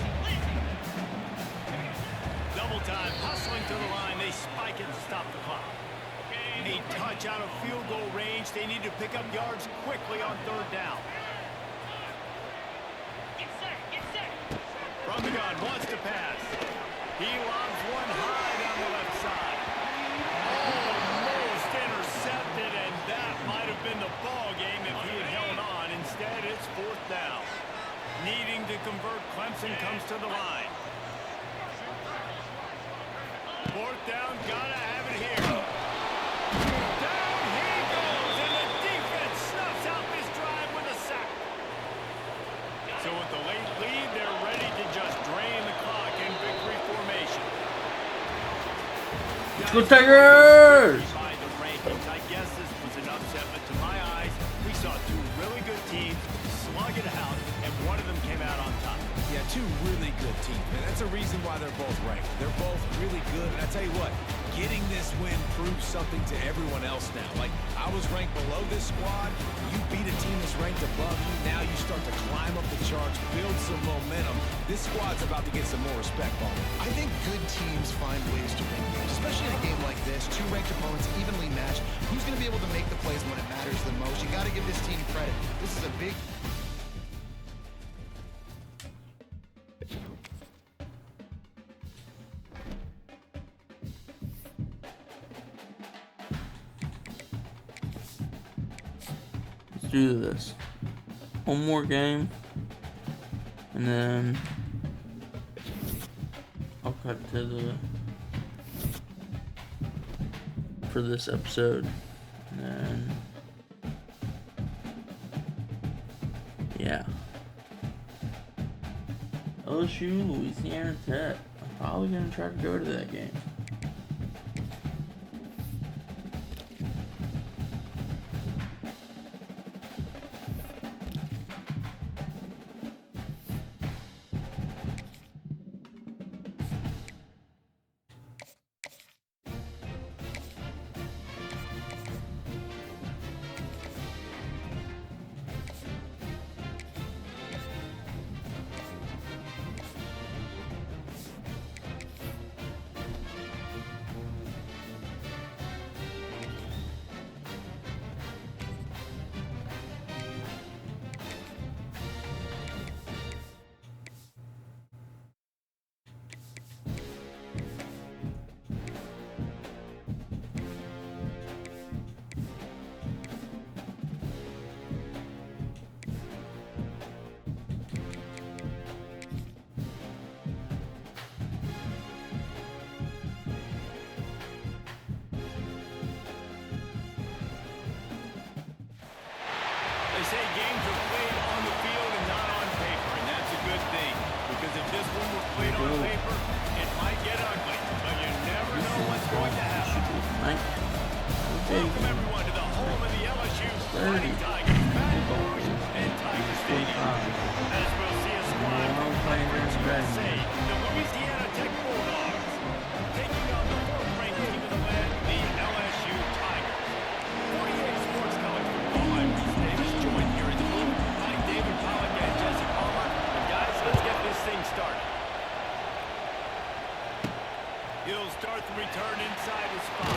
Double time, hustling to the line. They spike it to stop the clock. A touch out of field goal range. They need to pick up yards quickly on third down. From the gun, wants to pass. He lobs one high down the left side. Almost intercepted, and that might have been the ball game if he had held on. Instead, it's fourth down. Needing to convert, Clemson comes to the line. Fourth down, gotta have it here. Down he goes, and the defense snuffs out this drive with a sack. So with the late lead, they're ready to just drain the clock in victory formation. Let's go Tigers! By the rankings, I guess this was an upset, but to my eyes, we saw two really good teams slug it out, and one of them came out on top. Yeah, two really good teams, man. That's a reason why they're both ranked. They're both really good, and I tell you what, getting this win proves something to everyone else now. Like, I was ranked below this squad. You beat a team that's ranked above you. Now you start to climb up the charts, build some momentum. This squad's about to get some more respect on it. I think good teams find ways to win games, especially in a game like this. Two ranked opponents evenly matched. Who's going to be able to make the plays when it matters the most? You got to give this team credit. This is a big... Let's do this. One more game, and then I'll cut to the for this episode, and then yeah, LSU, Louisiana Tech. I'm probably gonna try to go to that game. They say games are played on the field and not on paper, and that's a good thing. Because if this one were played on paper, it might get ugly. But you never know what's going to happen. Welcome everyone to the home of the LSU Fighting Tigers, Baton Rouge and Tiger Stadium. As we'll see a squad from Conference USA, the Louisiana Tech Bulldogs, taking on the fourth-ranked team in the land, the LSU Tigers. 48 Sports College Football. I'm Bruce Davis, joined here in the booth by David Pollock and Jesse Palmer. And guys, let's get this thing started. He'll start the return inside his spot.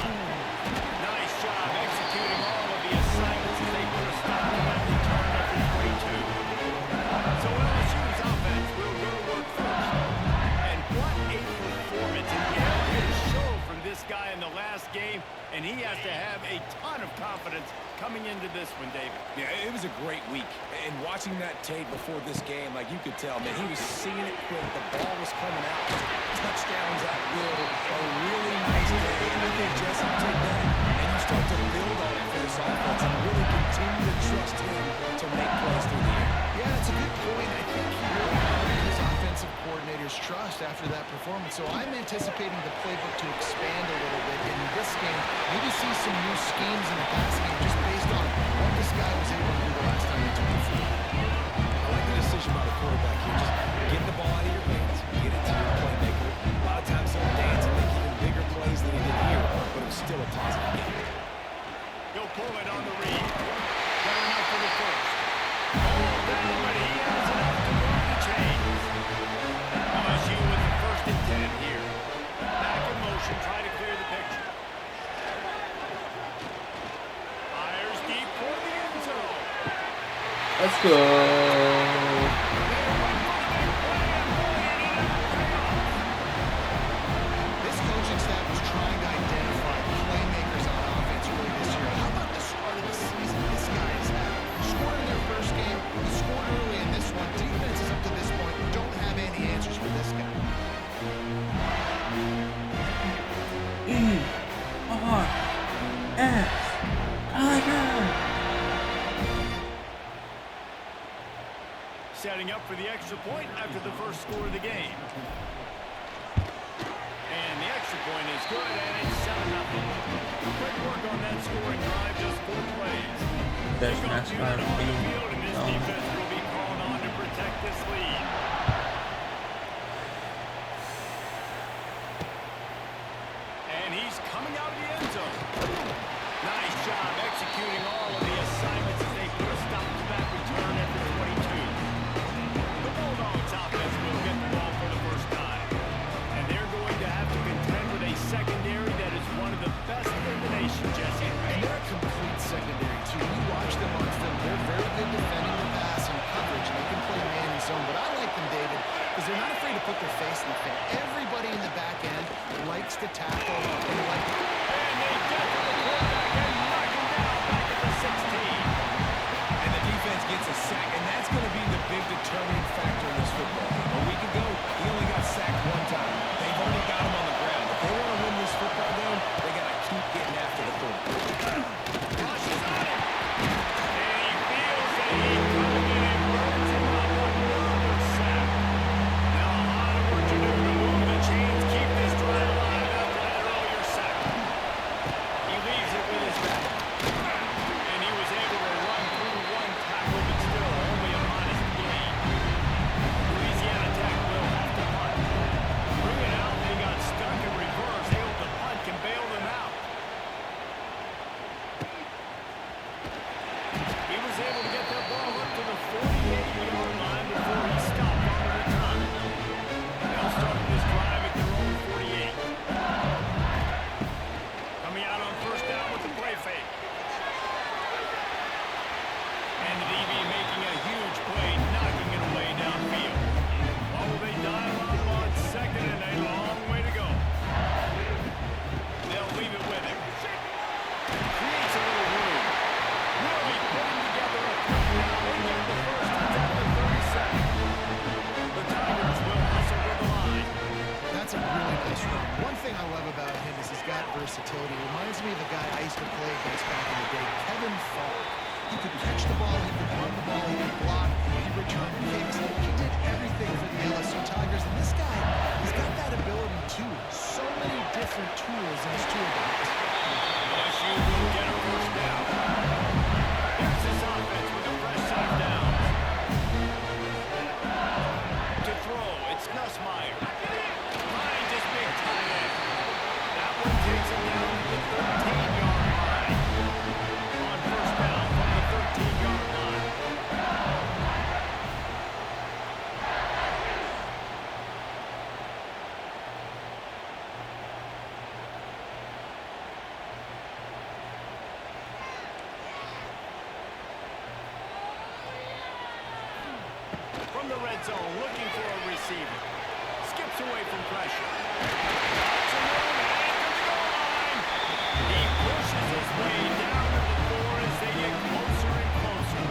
Nice job executing all of the assignments as they put a stop to that return number 22. So LSU's offense will go to work first. And what a performance. And you had a show from this guy in the last game, and he has to have a ton of confidence coming into this one, David. Yeah, it was a great week. And watching that tape before this game, like you could tell, man, he was seeing it quick. The ball was coming out. Touchdowns at will. A really nice day. And I think Jesse take that and you start to build on it for this offense and really continue trust him to make plays through the air. Yeah, that's a good point. I think he really earned his offensive coordinator's trust after that performance. So I'm anticipating the playbook to expand a little bit in this game. Maybe see some new schemes in the passing game just based on what this guy was able to do the last time he took the field. I like the decision by the quarterback here. Just get the ball out of your hands, get it to your playmaker. A lot of times he'll dance and make even bigger plays than he did here, but it was still a positive game. He'll pull it on the read. Got enough for the first. All down, but he has enough to move the chains. LSU with the 1st and 10 here. Back in motion, try to clear the picture. Fires deep for the end zone. Let's go. This coaching staff was trying to identify playmakers on offense early this year. How about the start of the season this guy has had? Scored in their first game, he scored early in this one. Defenses up to this point don't have any answers for this guy. E-R-S. Tiger. Setting up for the extra point after the first score of the game. And the extra point is good, and it's 7-0. Quick work on that scoring drive, just 4 plays. Best Kickoff mascot unit on the team. field, and this defense will be called on to protect this lead. And he's coming out of the end zone. Nice job executing all of the assignments as they put a stop-to-back return after 22. The Bulldogs offense will get the ball for the first time. And they're going to have to contend with a secondary that is one of the best in the nation, Jesse. And they're a complete secondary, too. You watch them on film. They're very good defending the pass and coverage, and they can play man zone. But I like them, David, because they're not afraid to put their face in the paint. Everybody in the back end likes to tackle. They like to... And they get to the quarterback and knock him down back at the 16. And the defense gets a sack, and that's going to be the big determining factor in this football game. A week ago, he only got sacked 1 time. They've already got him on the ground. If they want to win this football game, they got to keep getting after the quarterback. Rushes on him. And he feels that he's coming in and burns him up. Another sack. Now a lot of work to do to move the chains, keep this drive alive after that earlier sack. He leaves it with his back. And he was able to run through 1 tackle, but still only a modest gain. Louisiana Tech will have to punt. Bring it out. They got stuck in reverse. They hope the punt can bail them out. He was able to get that ball up to the 48-yard line before he stopped on the return. They'll start this drive at their own 48. Coming out on 1st down with the play fake. And the DB making a huge play, knocking it away downfield. Oh, they dial up on 2nd and a long way to go. They'll leave it with him. Creates a little room. Really putting together a quick down. They get the first. It's at the 32nd. The Tigers will hustle to the line. That's a really nice run. One thing I love about him is he's got versatility. He reminds me of the guy I used to play against back in the day, Kevin Falk. He could catch the ball, he could run the ball, he could block, he returned kicks. He did everything for the LSU Tigers. And this guy, he's got that ability too. So many different tools in his toolbox. LSU will get a first down. There's this offense with a fresh set of downs. To throw, it's Nussmeier. Finds his big tight end. That one takes him down to the 13-yard line. On 1st down from the 13-yard line. From the red zone, looking for a receiver. Skips away from pressure. Gets a room and to the goal line. He pushes his way down to the 4 as they get closer and closer.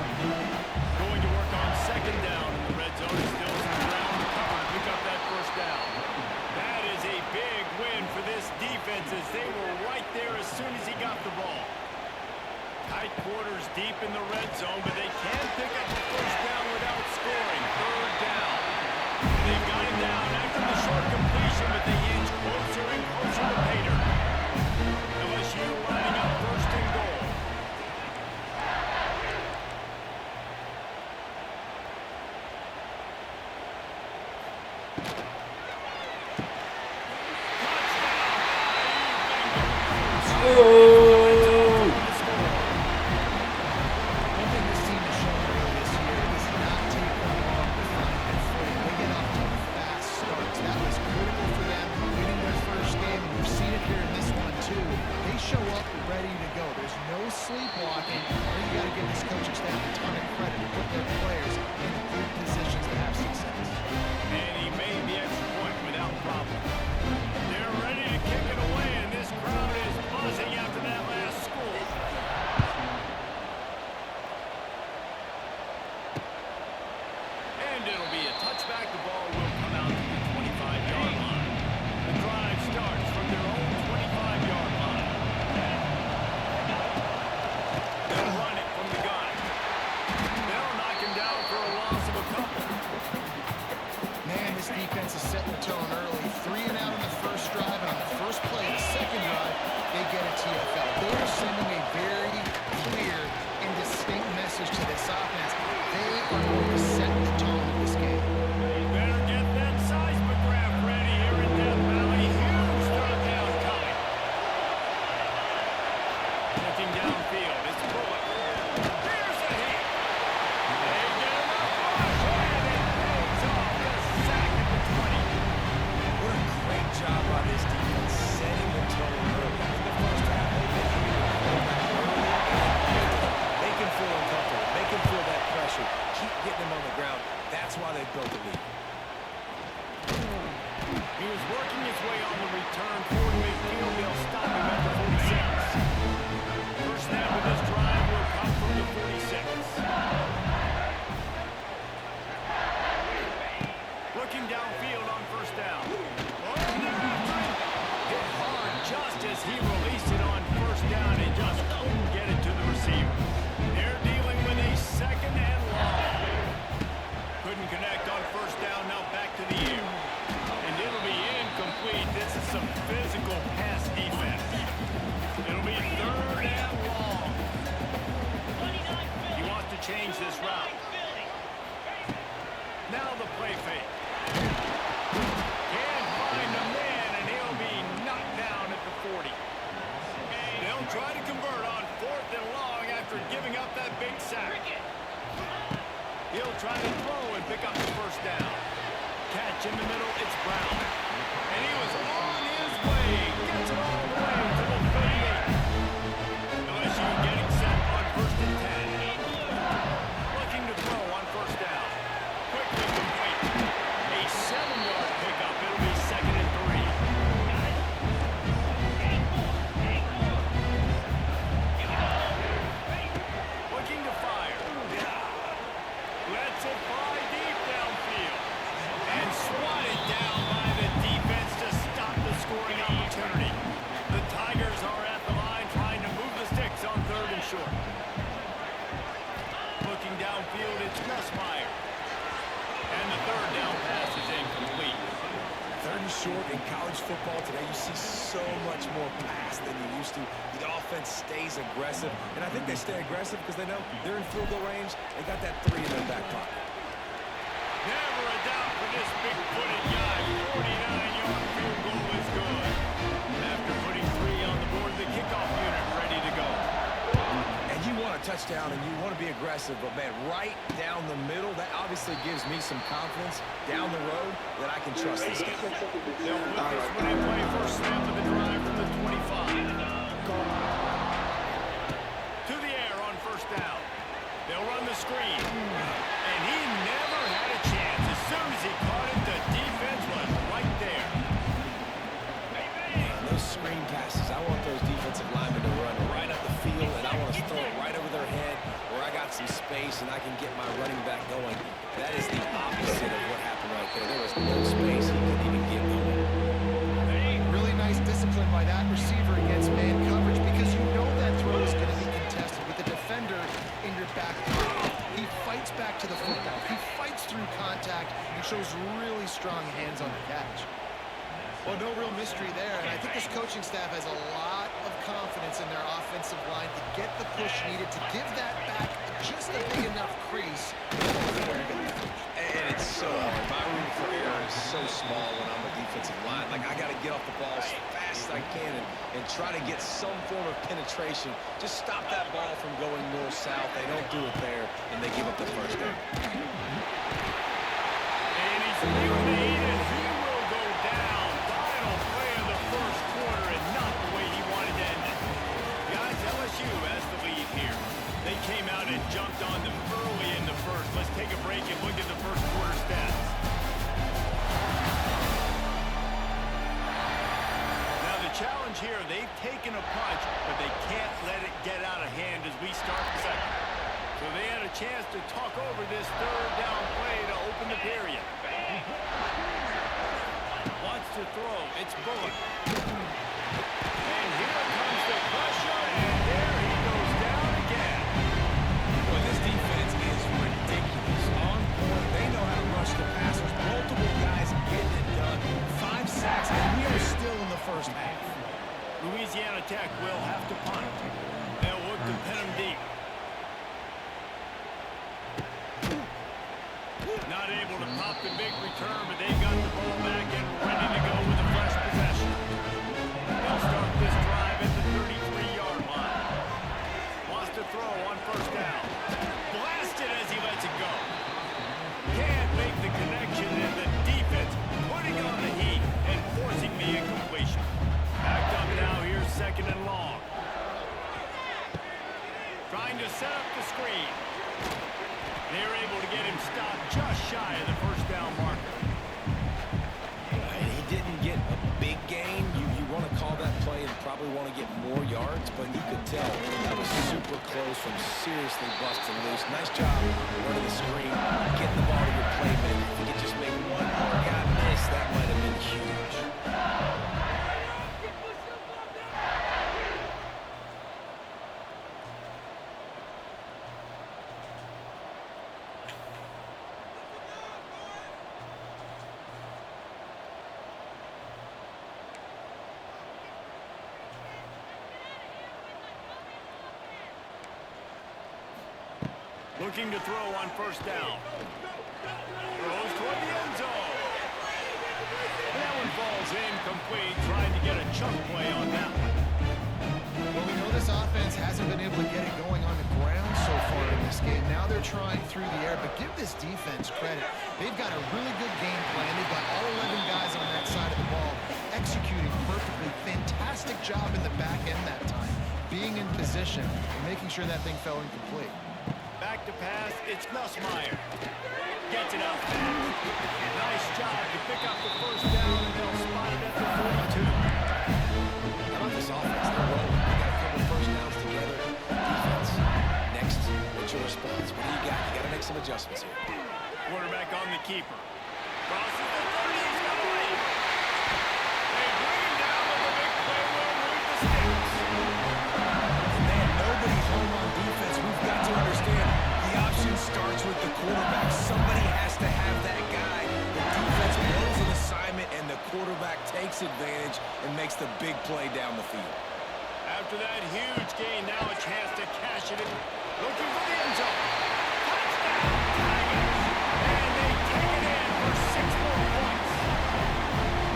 Going to work on 2nd down in the red zone. Still some ground to cover to pick up that first down. That is a big win for this defense as they were right there as soon as he got the ball. Tight quarters deep. deep in the red zone, but they can pick up a first down without scoring. Third down. They've got him down after the short completion, but they inch closer and closer to Pater. LSU lining up first and goal. Sleepwalking. You got to give this coaching staff a ton of credit to put their players in good positions to have success. And he made the extra point without problem. They're ready to kick it away, and this crowd is buzzing after that last score. And it'll be a touchback. The ball will come out to the 25-yard line. The drive starts from their own 25-yard line. They'll run it from the gun. They'll knock him down for a loss of a couple. Man, this defense is setting the tone early. 3 and out on the first drive, and on the first play of the second drive, they get a TFL. They are sending a very clear and distinct message to this offense. They are going to set the tone of this game. Better get that seismograph ready here in Death Valley. Huge third down coming. Looking downfield, it's Bullock. Here's a hit. They get him up rush, and it pays off. The sack at the 20. What a great job by this defense setting the tone early. In the first half, they've been able to pull back early and make him feel uncomfortable, make him feel that pressure, keep getting him on the ground. That's why they built the lead. He was working his way on the return toward midfield. They'll stop him at the 46. First snap of this drive will come from the 46. Looking downfield on first down. Oh, they're after it. Hit hard just as he released it on first down and just couldn't get it to the receiver. They're dealing with a second and long. Couldn't connect on first down, now back to the air. And it'll be incomplete. This is some physical pass defense. It'll be third and long. He wants to change this route. Now the play fake. Can't find a man, and he'll be knocked down at the 40. They'll try to convert on fourth and long after giving up that big sack. He'll try to throw and pick up the first down. Catch in the middle, it's Brown. And he was on his way. Gets it all the way to the 38. LSU getting set on first and 10. Looking to throw on first down. Quickly complete. A 7-yard pickup. It'll be second and 3. Looking to fire. Lets it fly deep downfield. And swatted down by the defense to stop the scoring opportunity. The Tigers are at the line trying to move the sticks on third and short. Looking downfield, it's Nussmeier. And the third down pass is incomplete. Third and short in college football today, you see so much more pass than you used to. The offense stays aggressive, and I think they stay aggressive because they know they're in field goal range. They got that 3 in their back pocket. Never a doubt for this big-footed guy. 49-yard field goal is good. After putting 3 on the board, the kickoff unit ready to go. And you want a touchdown, and you want to be aggressive, but, man, right down the middle, that obviously gives me some confidence down the road that I can trust this guy. They'll put this one in play first snap of the drive from the 25. To the air on first down. They'll run the screen. And he never had a chance. As soon as he caught it, the defense was right there. Man, those screen passes, I want those defensive linemen to run right up the field, and I want to throw it right over their head where I got some space and I can get my running back going. That is the opposite of what happened right there. There was no space. He couldn't even get going. Really nice discipline by that receiver against man coverage because you know that throw is going to be contested with the defender back. He fights back to the football. He fights through contact and shows really strong hands on the catch. Well, no real mystery there, and I think this coaching staff has a lot of confidence in their offensive line to get the push needed to give that back just a big enough crease. And it's so hard. My room for error is so small when I'm a defensive line. Like, I got to get off the ball as fast as I can and try to get some form of penetration. Just stop that ball from going north-south. They don't do it there, and they give up the first down. And he's eliminated. He will go down. Final play of the first quarter, and not the way he wanted to end it. Guys, LSU has the lead here. They came out and jumped on them early in the first. Let's take a break and look at the first quarter stats. Now the challenge here, they've taken a punch, but they can't let it get out of hand as we start the second. So they had a chance to talk over this third down play to open the period. Wants to throw. It's Bullock. And here comes the pressure, and there he goes down again. Boy, this defense is ridiculous. On point, they know how to rush the passers. Multiple guys getting it done. 5 sacks, and we are still in the first half. Louisiana Tech will have to punt. They'll look to pin him deep. Not able to pop the big return, but they've got the ball back and ready to go with a fresh possession. They'll start this drive at the 33-yard line. Wants to throw on first down. Blasted as he lets it go. Can't make the connection, and the defense putting on the heat and forcing the incompletion. Backed up now, here's second and long. Trying to set up the screen. They're able to get him stopped just shy of the first down marker. And he didn't get a big gain. You want to call that play and probably want to get more yards, but you could tell that was super close from seriously busting loose. Nice job running the screen, getting the ball to your playmaker. If you could just make one more guy miss, that might have been huge. Looking to throw on first down. Throws toward the end zone. That one falls incomplete, trying to get a chunk play on that one. Well, we know this offense hasn't been able to get it going on the ground so far in this game. Now they're trying through the air, but give this defense credit. They've got a really good game plan. They've got all 11 guys on that side of the ball executing perfectly. Fantastic job in the back end that time, being in position and making sure that thing fell incomplete. Back to pass, it's Nussmeier. Gets it out fast. Nice job to pick up the first down, and they'll spot it at the 42. How about this offense? They're rolling. They got a couple first downs together. Defense. Next, what's your response? What do you got? You got to make some adjustments here. Quarterback on the keeper. Crosses the 30, he's got a lead. They bring him down with a big play, will move the sticks. Man, nobody home on defense. We've got to understand the option starts with the quarterback. Somebody has to have that guy. The defense blows an assignment, and the quarterback takes advantage and makes the big play down the field. After that huge gain, now a chance to cash it in. Looking for the end zone. Touchdown, Tigers. And they take it in for 6 more points.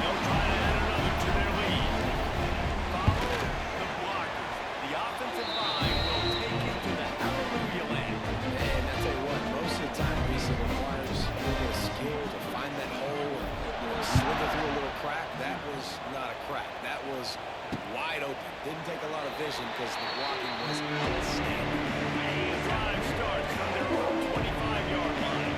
They'll try to add another to their lead. Follow the blockers. The offensive line will take it to the hallelujah land. And I tell you what, most of the time, Reese, requires a little bit of skill to find that hole and slither through a little crack. That was not a crack. That was wide open. Didn't take a lot of vision because the blocking was outstanding. The drive starts from their own 25-yard line.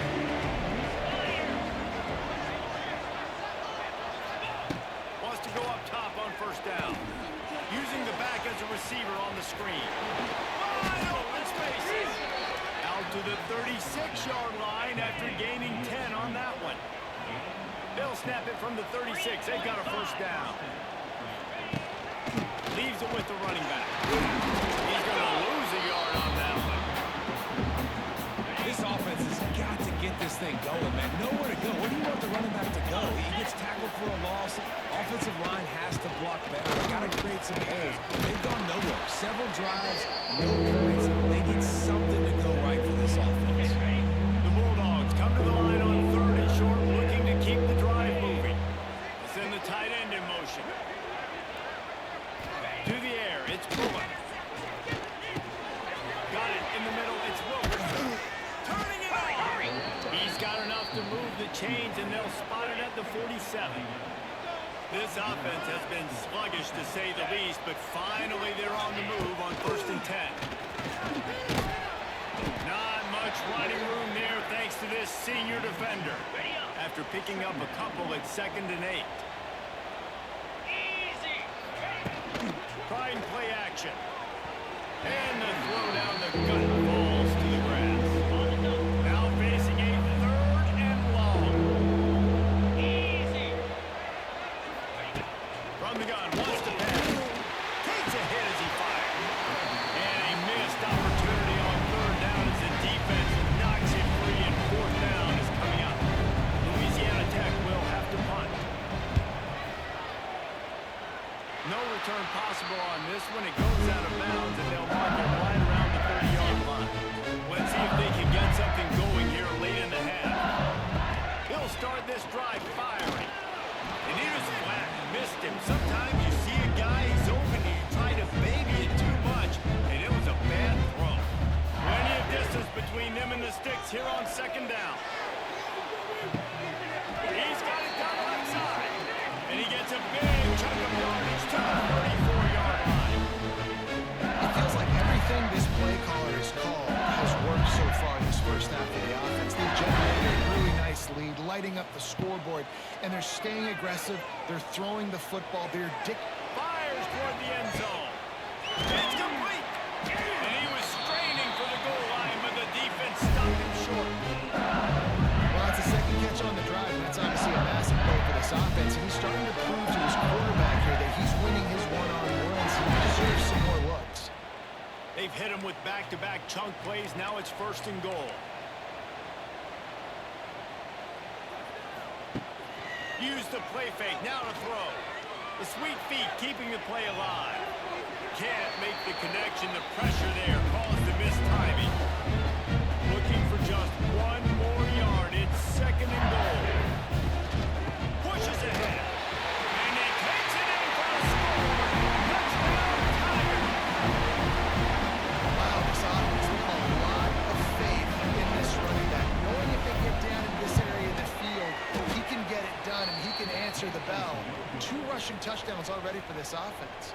Wants to go up top on first down. Using the back as a receiver on the screen. Wide open spaces. Out to the 36-yard line after gaining 10 on that one. They'll snap it from the 36. They've got a first down. Leaves it with the running back. He's going to lose a yard on that one. this thing going, man. Nowhere to go. Where do you want the running back to go? He gets tackled for a loss. Offensive line has to block better. They got to create some holes. They've gone nowhere. Several drives, no points. They need something to go right for this offense. The Bulldogs come to the line on 3rd and short, looking to keep the drive moving. Send the tight end in motion. To the air, it's Bullock. Got it in the middle, it's Wilkerson. Turning it on! He's got enough to move the chains, and they'll spot it at the 47. This offense has been sluggish, to say the least, but finally they're on the move on 1st and 10. Not much running room there thanks to this senior defender. After picking up a couple at 2nd and 8. Try and play action. And the throw down the gut falls to the grass. Now facing a 3rd and long. From the gun, wants to pass. Takes a hit as he fires. And a missed opportunity on 3rd down as the defense knocks it free, and 4th down is coming up. Louisiana Tech will have to punt. No return possible on this one. It goes out of bounds, and they'll mark it right around the 30-yard line. Let's see if they can get something going here late in the half. He'll start this drive firing. And he was flat, missed him. Sometimes you see a guy, he's open, and you try to baby it too much, and it was a bad throw. Plenty of distance between them and the sticks here on 2nd down. He's got it down the left side. And he gets a big chunk of yardage to the 34-yard line. It feels like everything this play caller has called has worked so far in this first half of the offense. They've generated a really nice lead, lighting up the scoreboard, and they're staying aggressive. They're throwing the football. They're Fires toward the end zone. It's complete. And he was straining for the goal line, but the defense stopped him short. Well, it's a second catch on the drive, and that's obviously a massive play for this offense. And he's starting to prove to his quarterback here that he's winning his one-on-ones. He deserves some more looks. They've hit him with back-to-back chunk plays. Now it's 1st and goal. Use the play fake. Now to throw. The sweet feet keeping the play alive. Can't make the connection. The pressure there caused the mistiming. Looking for just one more yard. It's 2nd and goal. Pushes ahead. And he takes it in for the score. Touchdown, Tigers. Wow, this offense with a lot of faith in this running back. Knowing if they get down in this area of the field, he can get it done and he can answer the bell. 2 rushing touchdowns already for this offense.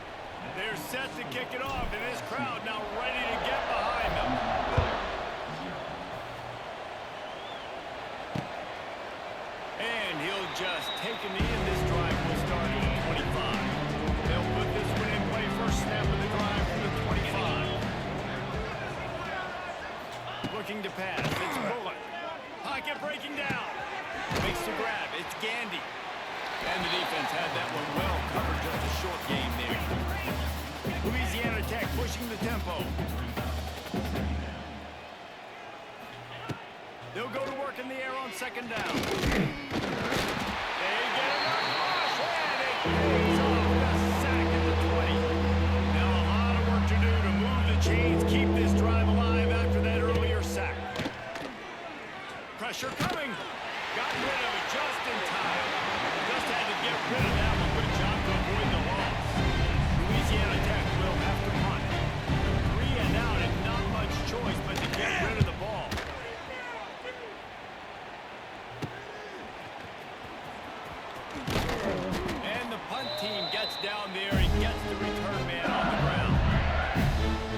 They're set to kick it off, and this crowd now ready to get behind them. And he'll just take a knee, and this drive will start at the 25. They'll put this one in play. First snap of the drive from the 25. Looking to pass. It's Bullock. Pocket breaking down. Makes the grab. It's Gandy. And the defense had that one well covered. Just a short game there. Louisiana Tech pushing the tempo. They'll go to work in the air on 2nd down. They get enough rush, and it pays off the sack at the 20. Now a lot of work to do to move the chains, keep this drive alive after that earlier sack. Pressure coming. Got rid of it just in time. Just had to get rid of that one. Good job to avoid the loss. Louisiana Tech will have to punt. 3 and out and not much choice but to get rid of the ball. And the punt team gets down there and gets the return man on the ground.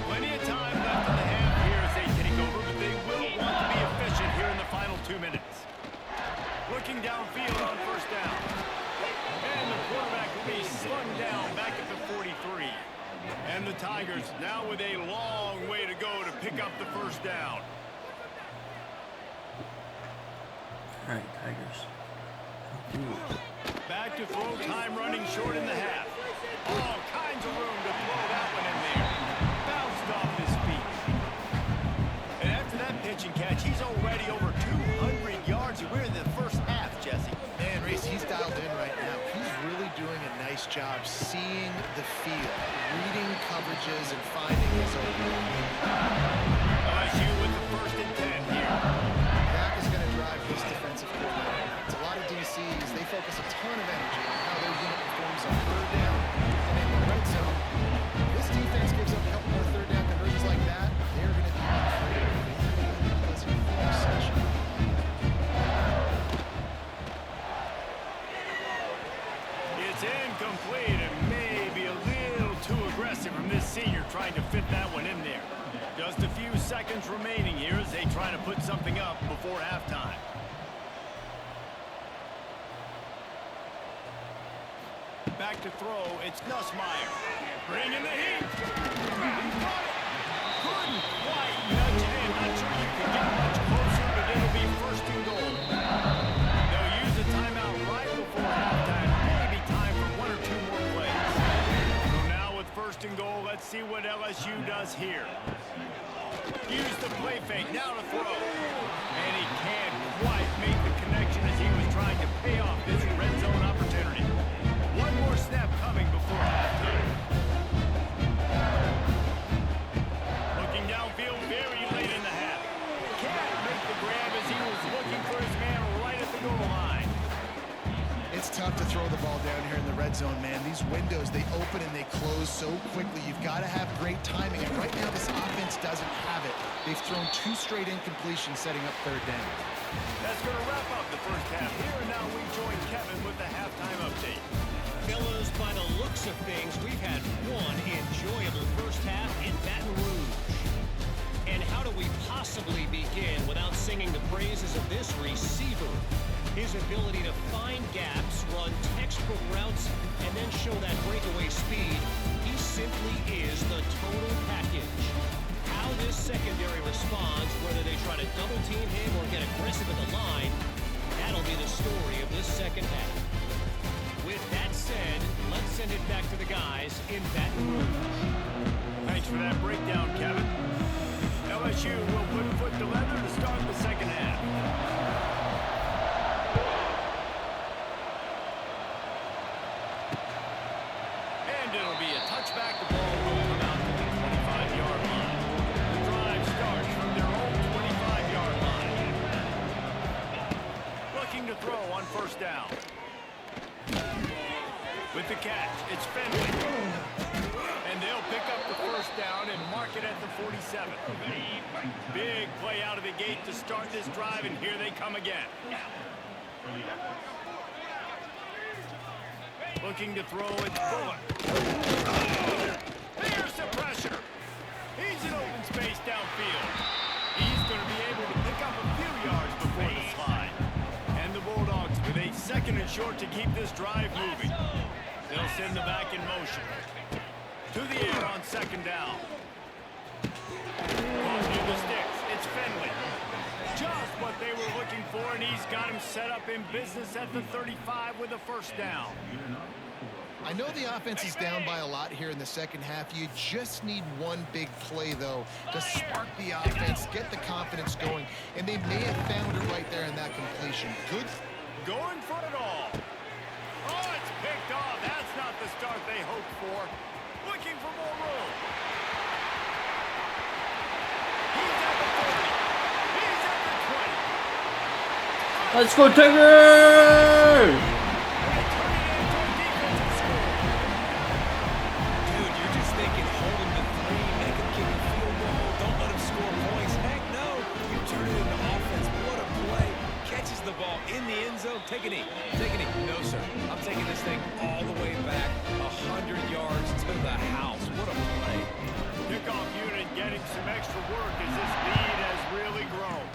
Plenty of time left in the half here as they take over, but they will want to be efficient here in the final 2 minutes. Looking downfield on 1st down. And the quarterback will be slung down back at the 43. And the Tigers now with a long way to go to pick up the 1st down. All right, Tigers. Back to throw, time running short in the half. All kinds of room to throw that one in there. Bounced off his feet. And after that pitch and catch, he's already over 200 yards. job seeing the field, reading coverages, and finding his open. LSU with the 1st and 10 here. That is going to drive this defensive coordinator. It's a lot of DCs. They focus a ton of energy on how their unit performs on 3rd down and in the red zone. This defense gives up a couple more 3rd down conversions like that. They're going to be afraid of it. It's incomplete and maybe a little too aggressive from this senior trying to fit that one in there. Just a few seconds remaining here as they try to put something up before halftime. Back to throw, it's Nussmeier. Bringing the heat. Couldn't quite nudge it in. Not sure you can get much closer, but it'll be 1st and goal. They'll use a timeout right before halftime. Maybe time for 1 or 2 more plays. So now with 1st and goal, let's see what LSU does here. Use the play fake, now to throw. And he can't quite make the connection as he was trying to pay off this red zone opportunity. One more snap coming before halftime. Looking downfield very late in the half. Can't make the grab as he was looking for his man right at the goal line. It's tough to throw the ball down here in the red zone, man. These windows, they open and they close so quickly. You've got to have great timing, and right now this offense doesn't have it. They've thrown 2 straight incompletions setting up 3rd down. That's going to wrap up the 1st half here, and now we join Kevin with the halftime update. Fellas, by the looks of things, we've had one enjoyable 1st half in Baton Rouge. And how do we possibly begin without singing the praises of this receiver? His ability to find gaps, run textbook routes, and then show that breakaway speed. He simply is the total package. How this secondary responds, whether they try to double team him or get aggressive at the line, that'll be the story of this 2nd half. With that said, let's send it back to the guys in Baton Rouge. Thanks for that breakdown, Kevin. LSU will put foot to leather to start the 2nd half. And it'll be a touchback. The ball will come out to the 25-yard line. The drive starts from their own 25-yard line. Looking to throw on 1st down. With the catch, it's Fenley. And they'll pick up the 1st down and mark it at the 47. Big play out of the gate to start this drive, and here they come again. Looking to throw, it's Bullock. There's the pressure. He's in open space downfield. He's going to be able to pick up a few yards before the slide. And the Bulldogs with a 2nd and short to keep this drive moving. They'll send the back in motion. To the air on 2nd down. Caught near the sticks. It's Fenley. Just what they were looking for, and he's got him set up in business at the 35 with a 1st down. I know the offense is down by a lot here in the 2nd half. You just need one big play, though, to spark the offense, get the confidence going, and they may have found it right there in that completion. Good. Going for it all. Oh, it's picked off. That's not the start they hoped for. Looking for more room. He's at the 40. He's at the 20. Let's go, Tigers! Dude, you're just thinking, hold him to 3, make him kick a field goal, don't let him score points. Heck no, you turn it into offense. What a play. Catches the ball in the end zone. Take a knee. Take a knee. No, sir. I'm taking this thing all the way back 100 yards to the house. What a play. Kickoff unit getting some extra work as this lead has really grown.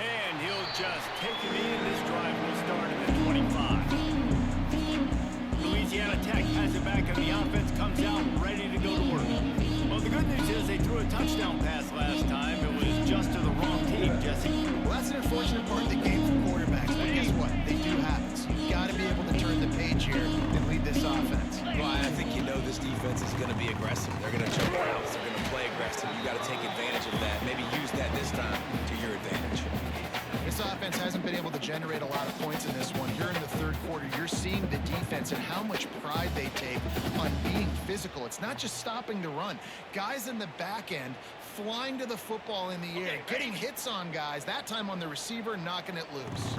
And he'll just take it in. This drive will start at the 25. Louisiana Tech has it back, and the offense comes out ready to go to work. Well, the good news is they threw a touchdown pass last time. It was just to the wrong team, Jesse. Well, that's an unfortunate part of the game for quarterbacks, but guess what? They do happen. So you've got to be able to turn the page here and lead this offense. Well, I think you know this defense is going to be aggressive. They're going to jump routes. They're going to play aggressive. You got to take advantage of that. Maybe use that this time to your advantage. This offense offense hasn't been able to generate a lot of points in this one. Here in the third quarter, you're seeing the defense and how much pride they take on being physical. It's not just stopping the run. Guys in the back end flying to the football in the air, getting hits on guys, that time on the receiver, knocking it loose.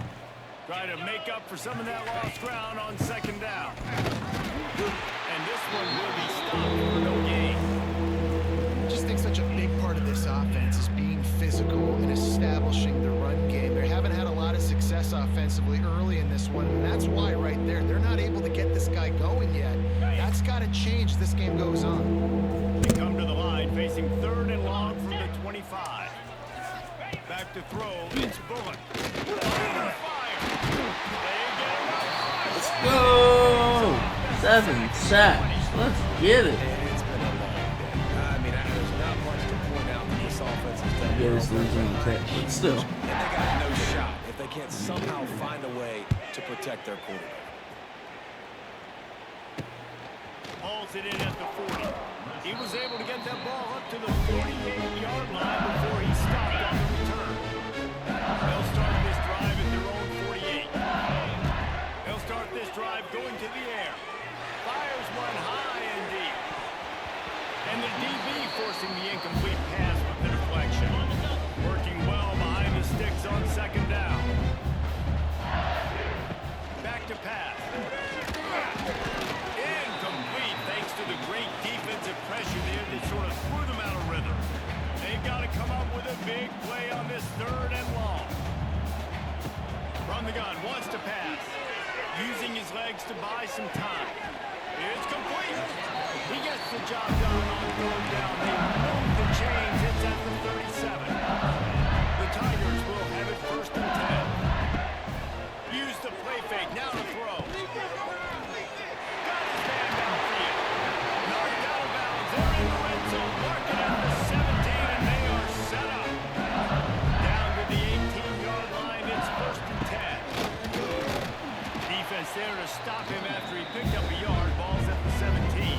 Try to make up for some of that lost ground on second down. And this one will be stopped for no gain. I just think such a big part of this offense is being physical and establishing the run game. They haven't had a lot of success offensively early in this one, and that's why right there, they're not able to get this guy going yet. That's got to change as this game goes on. They come to the line facing 3rd and long from the 25. Back to throw, it's Bullock. Let's go! 7 sacks. Let's get it. It's been a long day. I mean, there's not much to point out that this offense has done. Yeah, it's losing the tech, but still. And they got no shot if they can't somehow find a way to protect their quarterback. Hauls it in at the 40. He was able to get that ball up to the 48-yard line before he stopped on the return. They'll start this drive at their own 48. They'll start this drive going to the air. Fires one high and deep. And the DB forcing the incomplete pass with the deflection. Working well behind the sticks on second down. Back to pass. Incomplete thanks to the great defensive pressure there that sort of threw them out of rhythm. They've got to come up with a big play on this 3rd and long. From the gun, wants to pass. Using his legs to buy some time. It's complete. He gets the job done on 3rd down. They move the chains. It's at the 37. The Tigers will have it 1st and 10. Use the play fake. Now to throw. Got his man downfield. Knocked out of bounds. They're in the red zone. Marking at the 17, and they are set up. Down to the 18-yard line. It's 1st and 10. Defense there to stop him after he picked up a yard. Ball's at the 17.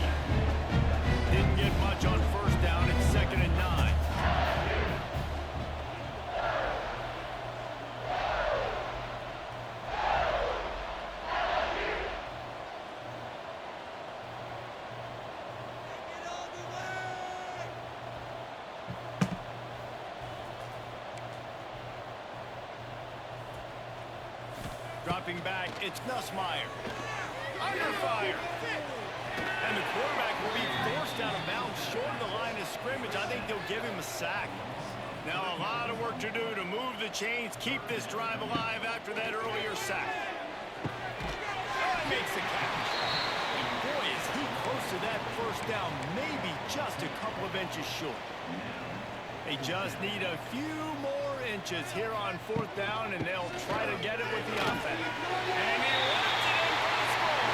Didn't get much on 1st down. It's 2nd and 9. Dropping back, it's Nussmeier. Under fire. And the quarterback will be forced out of bounds short of the line of scrimmage. I think they'll give him a sack. Now a lot of work to do to move the chains, keep this drive alive after that earlier sack. Oh, he makes the catch. And boy, is he close to that 1st down, maybe just a couple of inches short. They just need a few more inches here on 4th down, and they'll try to get it with the offense. And he runs it in for the score.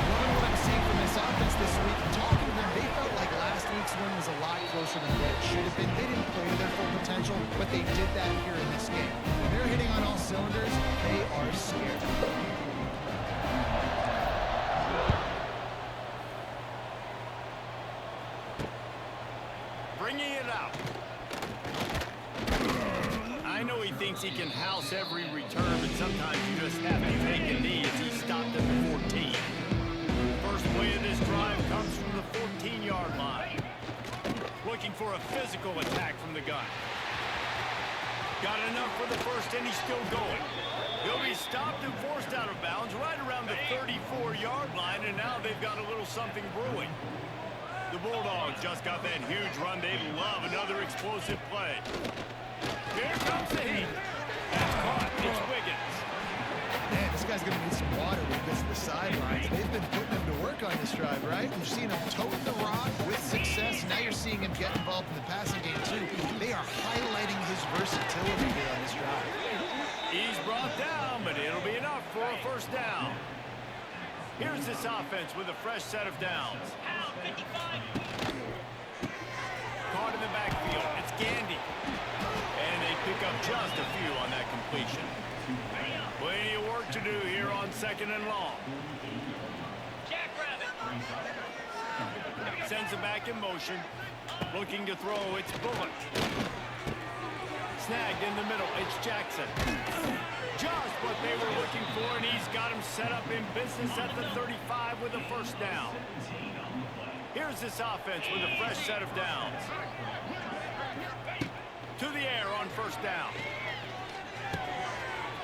Loving what I'm seeing from this offense this week. Talking to them, they felt like last week's win was a lot closer than what it should have been. They didn't play to their full potential, but they did that here in this game. When they're hitting on all cylinders, they are scared. Bringing it out. I know he thinks he can house every return, but sometimes you just have to take a knee as he stopped at the 14. First play of this drive comes from the 14-yard line. Looking for a physical attack from the gun. Got enough for the 1st, and he's still going. He'll be stopped and forced out of bounds right around the 34-yard line, and now they've got a little something brewing. The Bulldogs just got that huge run. They love another explosive play. Here comes the heat. That's caught. It's Wiggins. Man, this guy's going to need some water when he gets to the sidelines. They've been putting him to work on this drive, right? You've seen him tote the rock with success. Now you're seeing him get involved in the passing game, too. They are highlighting his versatility here on this drive. He's brought down, but it'll be enough for a 1st down. Here's this offense with a fresh set of downs. Caught in the backfield. It's Gandy. And they pick up just a few on that completion. Plenty of work to do here on 2nd and long. sends it back in motion. Looking to throw, it's Bullock. Snagged in the middle, it's Jackson. Just what they were looking for, and he's got him set up in business at the 35 with a first down. Here's this offense with a fresh set of downs. To the air on first down.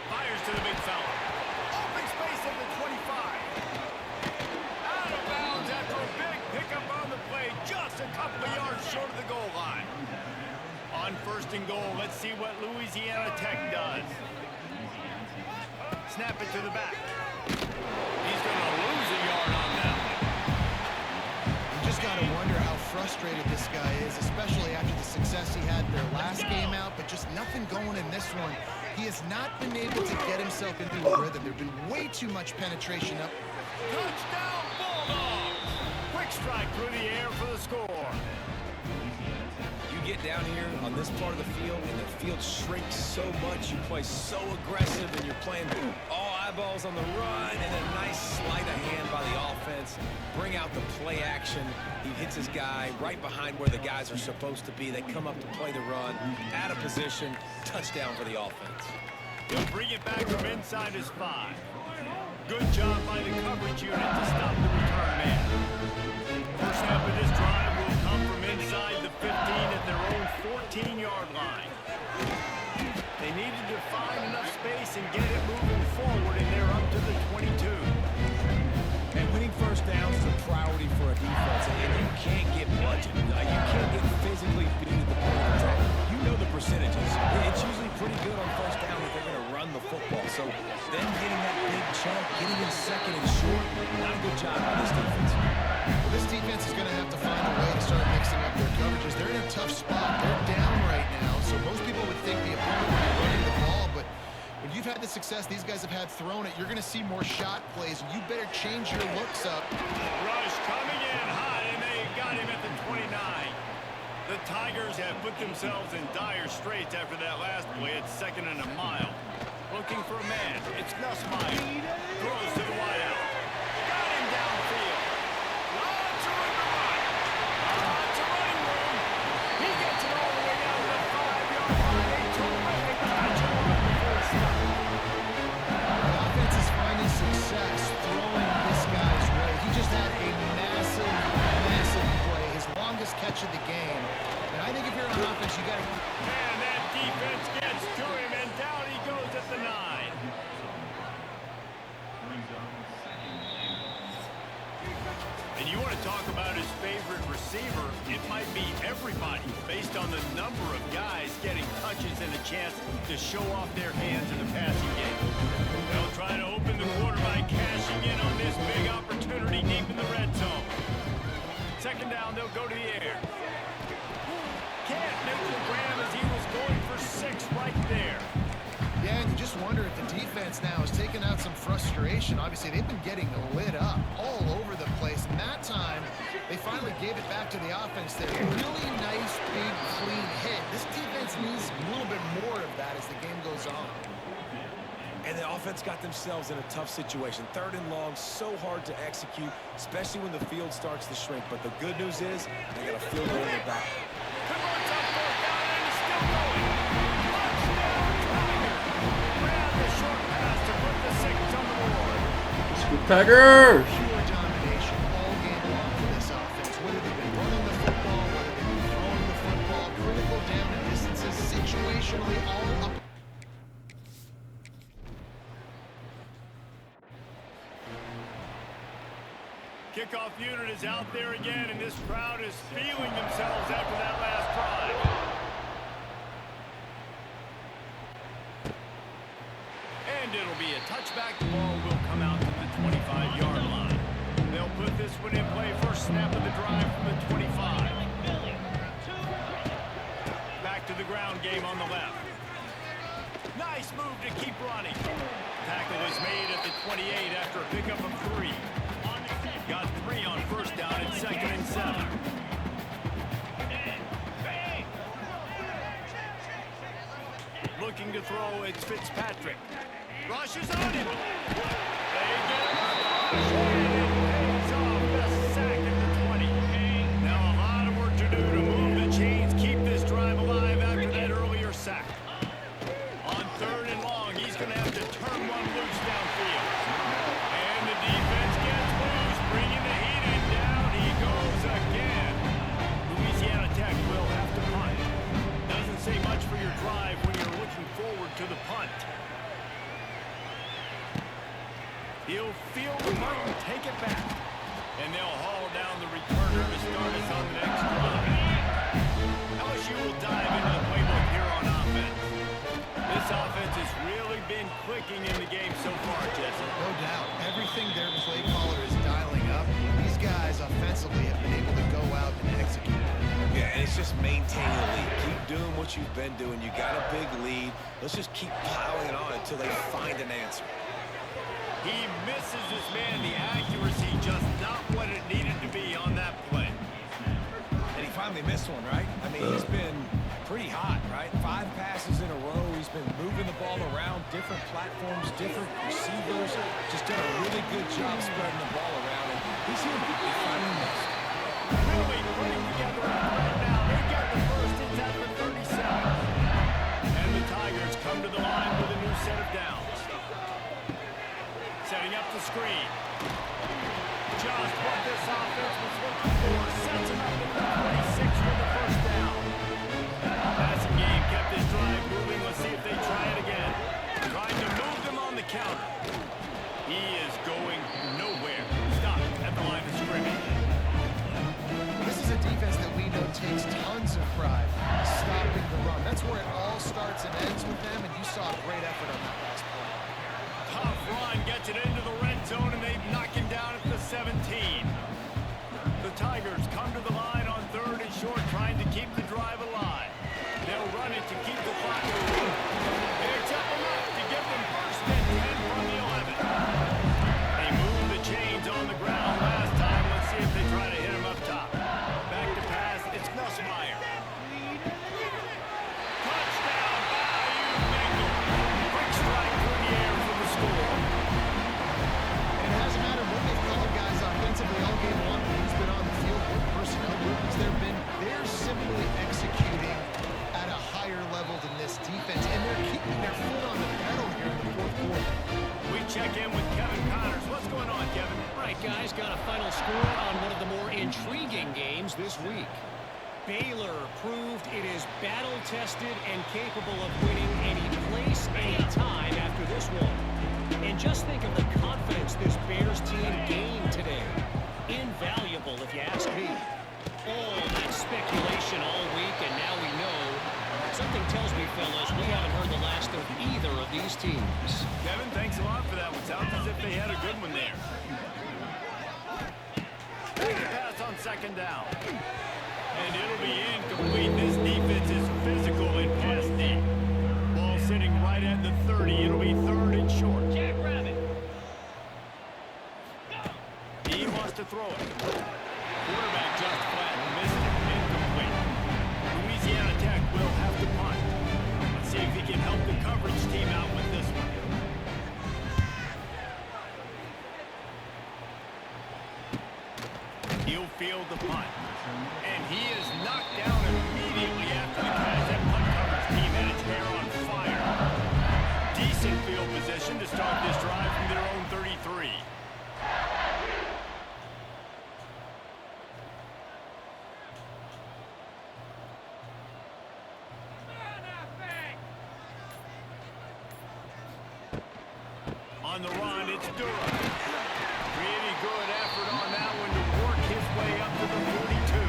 Fires to the big fella. Open space at the 25. Out of bounds after a big pickup on the play, just a couple of yards short of the goal line. On first and goal, let's see what Louisiana Tech does. Snap it to the back. He's going to lose a yard on that one. You just got to wonder how frustrated this guy is, especially after the success he had their last game out, but just nothing going in this one. He has not been able to get himself into a rhythm. There's been way too much penetration up. Touchdown, Bulldogs! Quick strike through the air for the score. You get down here on this part of the field, and the field shrinks so much. You play so aggressive, and you're playing all eyeballs on the run, and a nice sleight of hand by the offense. Bring out the play action. He hits his guy right behind where the guys are supposed to be. They come up to play the run, out of position, touchdown for the offense. He'll bring it back from inside his 5. Good job by the coverage unit to stop the return man. First half of this drive will come from inside the 15 at their own 14-yard line. They needed to find enough space and get it moving forward, and they're up to the 22. And winning first downs is a priority for a defense, and you can't get budget. You can't get physically beat at the point of attack. You know the percentages. It's usually pretty good on first down that they're going to run the football. So them getting that big chunk, getting in second and short, not a good job by this defense. Well, this defense is going to have to find a way to start mixing up their coverages. They're in a tough spot. They're down right now, so most people would think the opponent would be running the ball, but when you've had the success these guys have had throwing it, you're going to see more shot plays. You better change your looks up. Rush coming in hot, and they got him at the 29. The Tigers have put themselves in dire straits after that last play. It's 2nd and a mile. Looking for a man. It's Nussmeier. Throws to the wideout. Got him downfield. Lots of room to run. Lots of running room. He gets it all the way down to the 5-yard line. A terrific catch and run before it stopped. The offense is finding success throwing this guy's way. He just had a massive, massive play, his longest catch of the game. And I think if you're on offense, you got to... And that defense gets to him, and down he goes at the 9. And you want to talk about his favorite receiver, it might be everybody, based on the number of guys getting touches and a chance to show off their hands in the passing game. They'll try to open the quarter by cashing in on this big opportunity deep in the red zone. 2nd down, they'll go to the air. Can't make the grab as he was going for 6 right there. Yeah, and you just wonder if the defense now has taken out some frustration. Obviously, they've been getting lit up all over the place. And that time, they finally gave it back to the offense there. Really nice, big, clean hit. This defense needs a little bit more of that as the game goes on. And the offense got themselves in a tough situation. 3rd and long, so hard to execute, especially when the field starts to shrink. But the good news is they got a field goal in the back. Converts on 4th down, and he's still going. Touchdown, Tigers! Ran the short pass to put the 6 on the board. Scoop Tigers! Pure domination all game long for this offense. Whether they've been running the football, whether they've been throwing the football, critical down and distances, situationally all up. Kickoff unit is out there again, and this crowd is feeling themselves after that last drive. And it'll be a touchback. The ball will come out to the 25-yard line. They'll put this one in play. First snap of the drive from the 25. Back to the ground game on the left. Nice move to keep running. Tackle is made at the 28 after a pickup of 3. Got 3 on first down and 2nd and 7. Looking to throw, it's Fitzpatrick. Rushes on him. They get him up. And it pays off the sack at the 20. punt. He'll field the punt and take it back. And they'll haul down the returner to start us on the next drive. LSU will dive into the playbook here on offense. This offense has really been clicking in the game so far, Jesse. No doubt. Everything their play caller is dialing up, these guys offensively have been able to go out and execute. Yeah, and it's just maintaining the lead. Keep doing what you've been doing. You got a big lead. Let's just keep piling it on until they find an answer. He misses his man. The accuracy just not what it needed to be on that play. And he finally missed one, right? I mean, he's been pretty hot, right? 5 passes in a row. He's been moving the ball around, different platforms, different receivers. Just done a really good job spreading the ball around. And he's here. He finally missed. Really putting together right now. They got the first. It's at the 37. And the Tigers come to the line with a new set of downs. Setting up the screen. Just what this offense was looking for. Sets him up at the 26 for the first down. Passing game kept this drive moving. Let's see if they try it again. Trying to move them on the counter. He is going nowhere. Stop at the line of scrimmage. This is a defense that we know takes tons of pride stopping the run. That's where it all starts and ends with them, and you saw a great effort on that last play. Tough run gets it into the red zone, and they knock him down at the 17. The Tigers come to the line on 3rd and short, trying to keep the drive alive. They'll run it to keep the clock moving. Picks up enough to give them first and 10 from the 11. They move the chains on the ground last time. Let's see if they try to hit him up top. Back to pass. It's Nussmeier. Touchdown, Bayou Bengal. Quick strike through the air for the score. And it hasn't mattered what they've called guys offensively all game long. Who's been on the field, what personnel movements there have been. They're simply executing at a higher level than this defense, and they're keeping their foot on the pedal here in the 4th quarter. We check in with Kevin Connors. What's going on, Kevin? Right, guys, got a final score on one of the more intriguing games this week. Baylor proved it is battle-tested and capable of winning any place, any time after this one. And just think of the confidence this Bears team gained today. Invaluable, if you ask me. Oh, that speculation all week, and now we know. Something tells me, fellas, we haven't heard the last of either of these teams. Kevin, thanks a lot for that one. Sounds as if they had a good one there. Take the pass on 2nd down. And it'll be incomplete. This defense is physical and pass deep. Ball sitting right at the 30. It'll be 3rd and short. He wants to throw it. Quarterback just flat and missed it. Incomplete. Louisiana Tech will have to punt. Let's see if he can help the coverage team out with this one. He'll field the punt. And he is knocked down immediately after the catch. That punt coverage team had its hair on fire. Decent field position to start this drive from their own 33. On the run, it's Durham. Pretty good effort on that one to work his way up to the 42.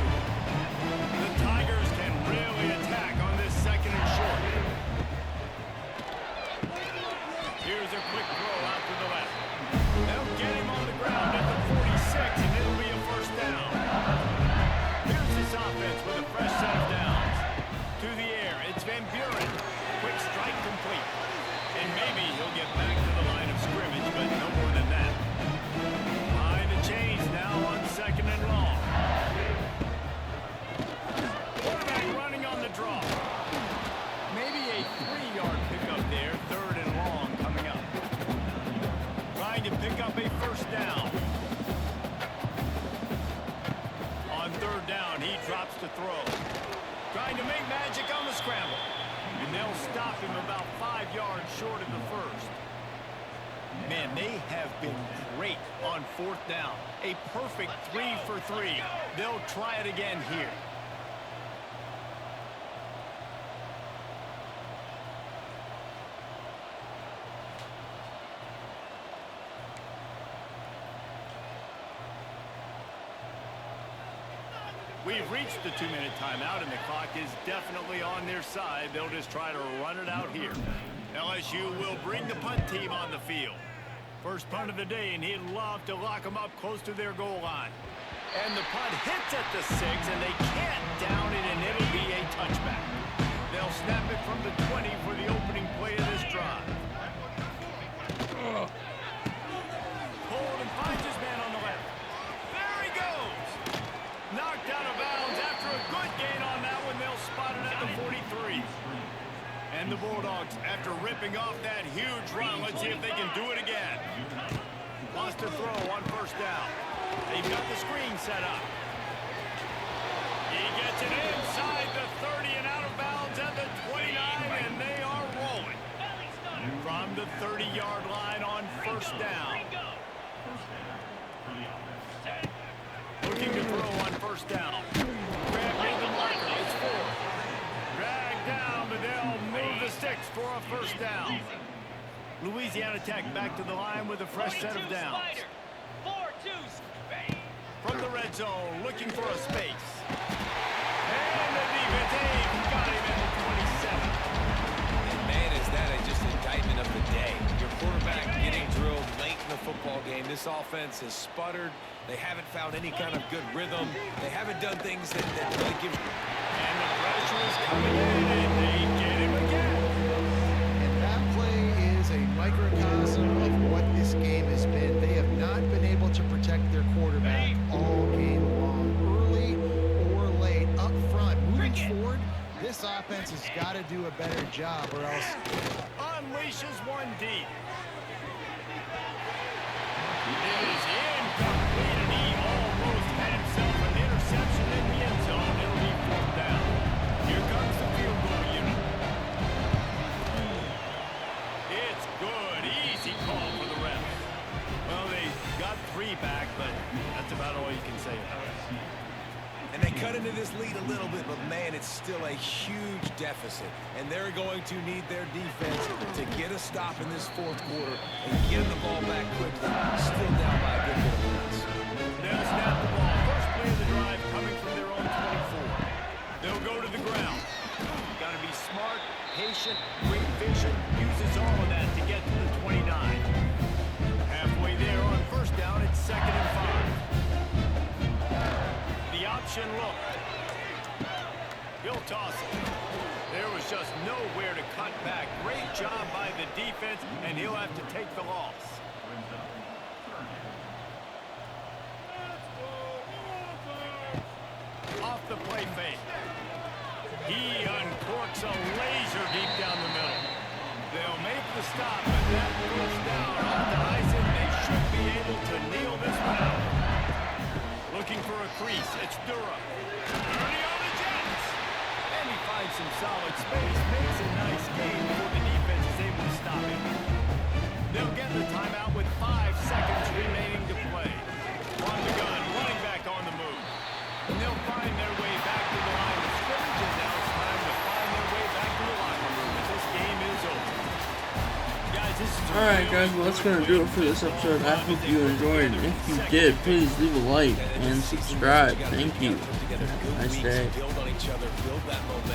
The Tigers can really attack on this 2nd and short. Here's a quick throw out to the left. They'll get him on the ground at the 46, and it'll be a first down. Here's this offense with a fresh set of downs. To the air, it's Van Buren. Quick strike complete. And maybe he'll get back to the line of scrimmage, but no more than that. Behind the chains now on 2nd and long. Quarterback running on the draw. Maybe a 3-yard pickup there, 3rd and long coming up. Trying to pick up a first down. On 3rd down, he drops to throw. Trying to make magic on the scramble. And they'll stop him about 5 yards short of the first. Man, they have been great on 4th down. A perfect 3 for 3. They'll try it again here. We've reached the 2-minute timeout, and the clock is definitely on their side. They'll just try to run it out here. LSU will bring the punt team on the field. First punt of the day, and he'd love to lock them up close to their goal line. And the punt hits at the 6, and they can't down it, and it'll be a touchback. They'll snap it from the 20 for the opening play of this drive. Hold and finds his man on the left. There he goes. Knocked out of bounds after a good gain on that one. They'll spot it at the 43. And the Bulldogs, after ripping off that huge run, let's see if they can do it again. Lost a throw on first down. They've got the screen set up. He gets it inside the 30 and out of bounds at the 29, and they are rolling. From the 30-yard line on first down. Looking to throw on first down. Grab the blocker. It's 4. Drag down, but they'll move the sticks for a first down. Louisiana Tech back to the line with a fresh set of downs. From the red zone, looking for a space. And the defense got him at the 27. And man, is that just an indictment of the day. Your quarterback getting drilled late in the football game. This offense has sputtered. They haven't found any kind of good rhythm. They haven't done things that really give. And the pressure is coming in, and they get him again. And that play is a microcosm of what this game has been. They have not been able to protect their quarterback all game long, early or late, up front. Moving forward, this offense has got to do a better job, or else Unleashes one deep. It is incomplete, and he almost had himself an interception in the end zone. It'll be 4th down. Here comes the field goal unit. It's good. Easy call for the refs. Well, they got 3 back, but that's about all you can say about it. And they cut into this lead a little bit, but man, it's still a huge deficit. And they're going to need their defense to get a stop in this 4th quarter and get the ball back quickly. Still down by a good bit of points. They'll snap the ball. First play of the drive coming from their own 24. They'll go to the ground. Got to be smart, patient, great vision. Uses all of that to get to the 29. Halfway there on first down, it's 2nd and 5. The option look. He'll toss it. There was just nowhere to cut back. Great job by the defense, and he'll have to take the loss. Off the play fake. He uncorks a laser deep down the middle. They'll make the stop, but that first down off the Eisen. They should be able to kneel this one out. Looking for a crease. It's Dura. Early on the Jets. And he finds some solid space. Makes a nice gain before the defense is able to stop him. They'll get the timeout with 5 seconds remaining to play. On the gun. Running back on the move. And they'll find their way back to the line of scrimmage. And now it's time to find their way back to the locker room. But this game is over. Guys, this is Alright guys, well that's going to do it for this episode. I hope you enjoyed. If you did, please leave a like and subscribe. Thank you. Have a nice day. Build on each other, build that momentum.